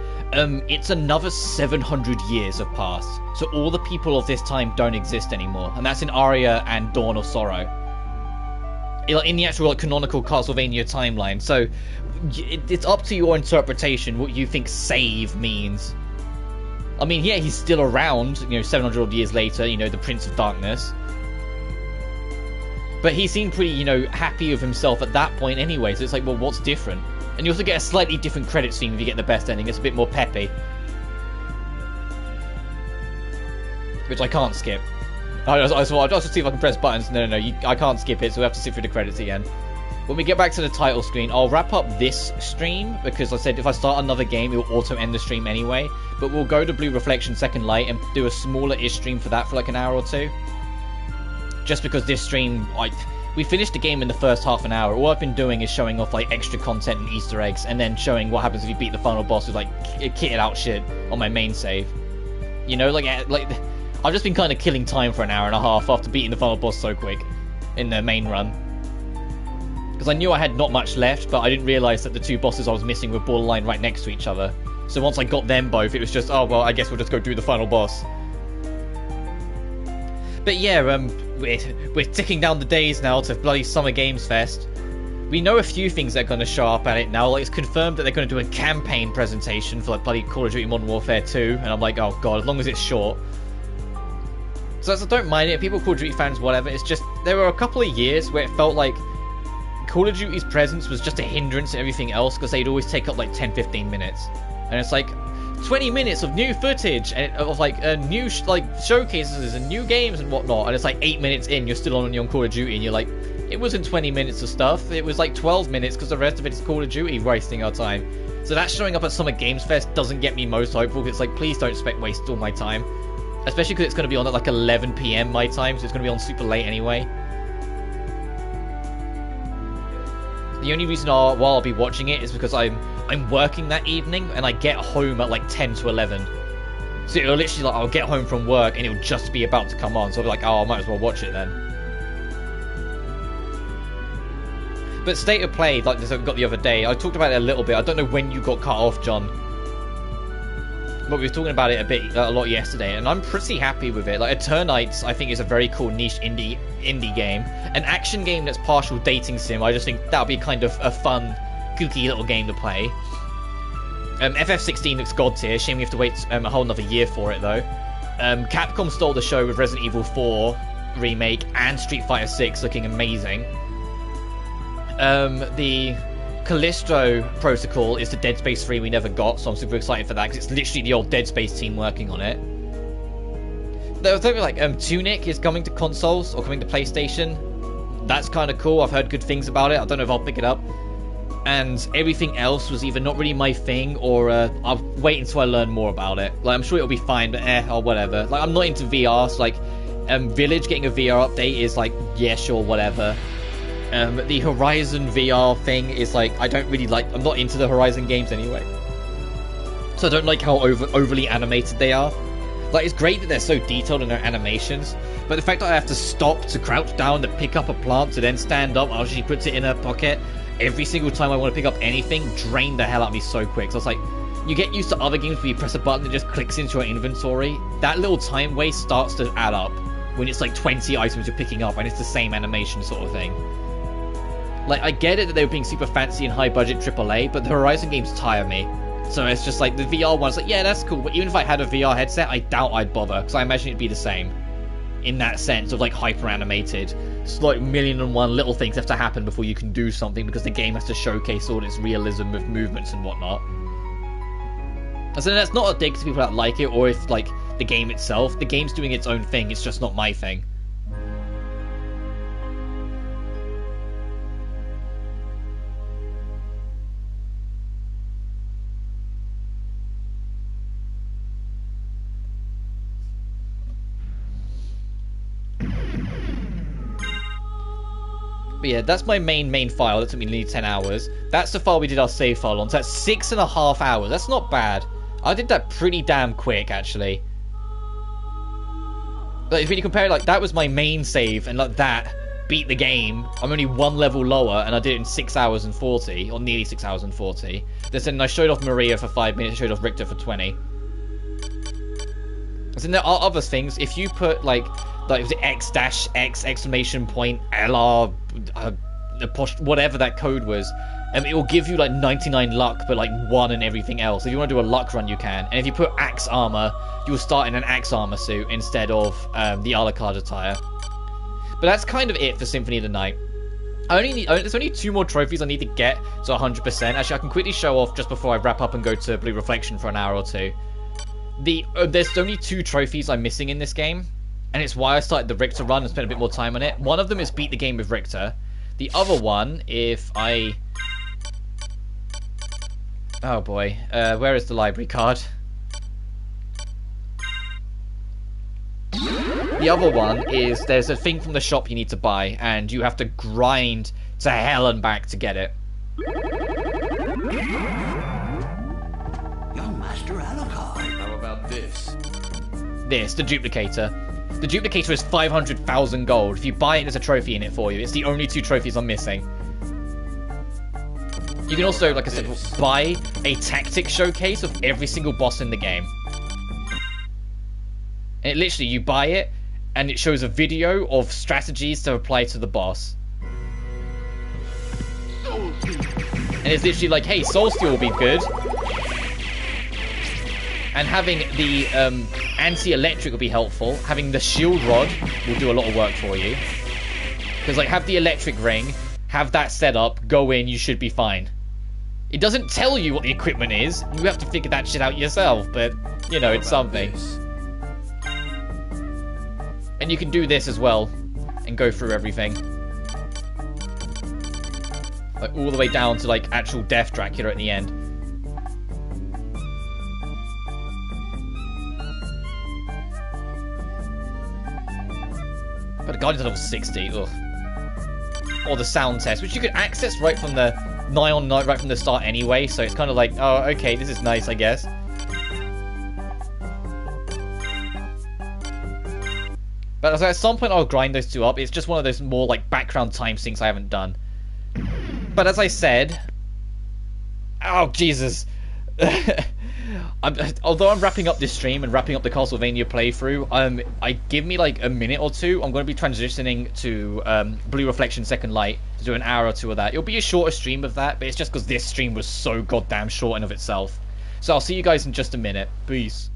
Speaker 1: it's another 700 years have passed. So all the people of this time don't exist anymore. And that's in Aria and Dawn of Sorrow. In the actual canonical Castlevania timeline. So it's up to your interpretation what you think save means. I mean, yeah, he's still around, 700 odd years later, the Prince of Darkness. But he seemed pretty, happy with himself at that point anyway, so it's like, well, what's different? And you also get a slightly different credit scheme if you get the best ending. It's a bit more peppy. Which I can't skip. I'll just see if I can press buttons. No, I can't skip it, so we have to sit through the credits again. When we get back to the title screen, I'll wrap up this stream, because I said if I start another game, it will auto-end the stream anyway. But we'll go to Blue Reflection Second Light and do a smaller-ish stream for that for like an hour or 2. Just because this stream, we finished the game in the first half an hour. All I've been doing is showing off like extra content and Easter eggs, and then showing what happens if you beat the final boss with like kitted out shit on my main save. I've just been kind of killing time for an hour and a half after beating the final boss so quick in the main run. Because I knew I had not much left, but I didn't realise that the 2 bosses I was missing were borderline right next to each other. So once I got them both, it was just, oh well, I guess we'll just go do the final boss. But yeah, we're ticking down the days now to bloody Summer Games Fest. We know a few things that are going to show up at it now. Like, it's confirmed that they're going to do a campaign presentation for like bloody Call of Duty Modern Warfare 2, and I'm like, oh god, as long as it's short. So I don't mind it. People, Call of Duty fans, whatever. It's just there were a couple of years where it felt like Call of Duty's presence was just a hindrance to everything else, because they'd always take up like 10-15 minutes, and it's like 20 minutes of new footage and of like new showcases and new games and whatnot, and it's like 8 minutes in, you're still on Call of Duty, and you're like, it wasn't 20 minutes of stuff, it was like 12 minutes, because the rest of it is Call of Duty wasting our time. So that showing up at Summer Games Fest doesn't get me most hopeful, because it's like, please don't waste all my time, especially because it's going to be on at like 11 PM my time, so it's going to be on super late anyway. The only reason why I'll be watching it is because I'm working that evening, and I get home at like 10 to 11. So it'll literally, like, I'll get home from work and it'll just be about to come on, so I'll be like, oh, I might as well watch it then. But State of Play, like this I got the other day, I talked about it a little bit. I don't know when you got cut off, John, but we were talking about it a lot yesterday, and I'm pretty happy with it. Like, Eternights, I think, is a very cool niche indie game. An action game that's partial dating sim, I just think that would be kind of a fun, kooky little game to play. FF16 looks god tier. Shame we have to wait a whole another year for it, though. Capcom stole the show with Resident Evil 4, remake and Street Fighter 6 looking amazing. The Callisto Protocol is the Dead Space 3 we never got, so I'm super excited for that because it's literally the old Dead Space team working on it. There was something like Tunic is coming to consoles or coming to PlayStation. That's kind of cool. I've heard good things about it. I don't know if I'll pick it up. And everything else was either not really my thing or I'll wait until I learn more about it. Like, I'm sure it'll be fine, but or whatever. Like, I'm not into VR, so like Village getting a VR update is like, yeah, sure, whatever. The Horizon VR thing is like, I don't really like, I'm not into the Horizon games anyway. So I don't like how overly animated they are. Like, it's great that they're so detailed in their animations, but the fact that I have to stop to crouch down to pick up a plant to then stand up while she puts it in her pocket every single time I want to pick up anything drained the hell out of me so quick. So I was like, you get used to other games where you press a button that just clicks into your inventory. That little time waste starts to add up when it's like 20 items you're picking up and it's the same animation sort of thing. Like, I get it that they were being super fancy and high budget AAA, but the Horizon games tire me. So it's just like, the VR one's like, yeah, that's cool, but even if I had a VR headset, I doubt I'd bother, because I imagine it'd be the same. In that sense of like hyper animated. It's like 1,000,001 little things have to happen before you can do something, because the game has to showcase all its realism with movements and whatnot. And so that's not a dig to people that like it, or if like the game itself. The game's doing its own thing, it's just not my thing. But yeah, that's my main file. That took me nearly 10 hours. That's the file we did our save file on. So that's 6.5 hours. That's not bad. I did that pretty damn quick, actually. But if you compare it, like, that was my main save, and like that beat the game. I'm only one level lower, and I did it in 6 hours and 40, or nearly 6 hours and 40. Then I showed off Maria for 5 minutes, showed off Richter for 20. So there are other things. If you put like was it X-X exclamation point LR whatever that code was, it will give you like 99 luck, but like 1 in everything else. If you want to do a luck run, you can. And if you put axe armor, you'll start in an axe armor suit instead of the Alucard attire. But that's kind of it for Symphony of the Night. There's only 2 more trophies I need to get to 100%. Actually, I can quickly show off just before I wrap up and go to Blue Reflection for an hour or two. There's only 2 trophies I'm missing in this game, and it's why I started the Richter run and spent a bit more time on it. One of them is beat the game with Richter. The other one, if I... Oh boy, where is the library card? The other one is, there's a thing from the shop you need to buy, and you have to grind to hell and back to get it.
Speaker 2: Young Master Alucard.
Speaker 3: How about this?
Speaker 1: The duplicator. The duplicator is 500,000 gold. If you buy it, there's a trophy in it for you. It's the only 2 trophies I'm missing. You can also, like I said, buy a tactic showcase of every single boss in the game. And it literally, you buy it, and it shows a video of strategies to apply to the boss. And it's literally like, hey, Soul Steel will be good. And having the anti-electric will be helpful. Having the shield rod will do a lot of work for you. Because, like, have the electric ring, have that set up, go in, you should be fine. It doesn't tell you what the equipment is. You have to figure that shit out yourself, but, you know, it's something. And you can do this as well, and go through everything. Like, all the way down to, like, actual Death Dracula at the end. But the Guardian's level 60, ugh. Or the sound test, which you could access right from the Nigh on Night, right from the start anyway, so it's kind of like, oh, okay, this is nice, I guess. But at some point I'll grind those 2 up. It's just one of those more, like, background time things I haven't done. But as I said... Oh, Jesus. Although I'm wrapping up this stream and wrapping up the Castlevania playthrough, give me like a minute or 2. I'm going to be transitioning to Blue Reflection Second Light to do an hour or 2 of that. It'll be a shorter stream of that, but it's just because this stream was so goddamn short in of itself. So I'll see you guys in just a minute. Peace.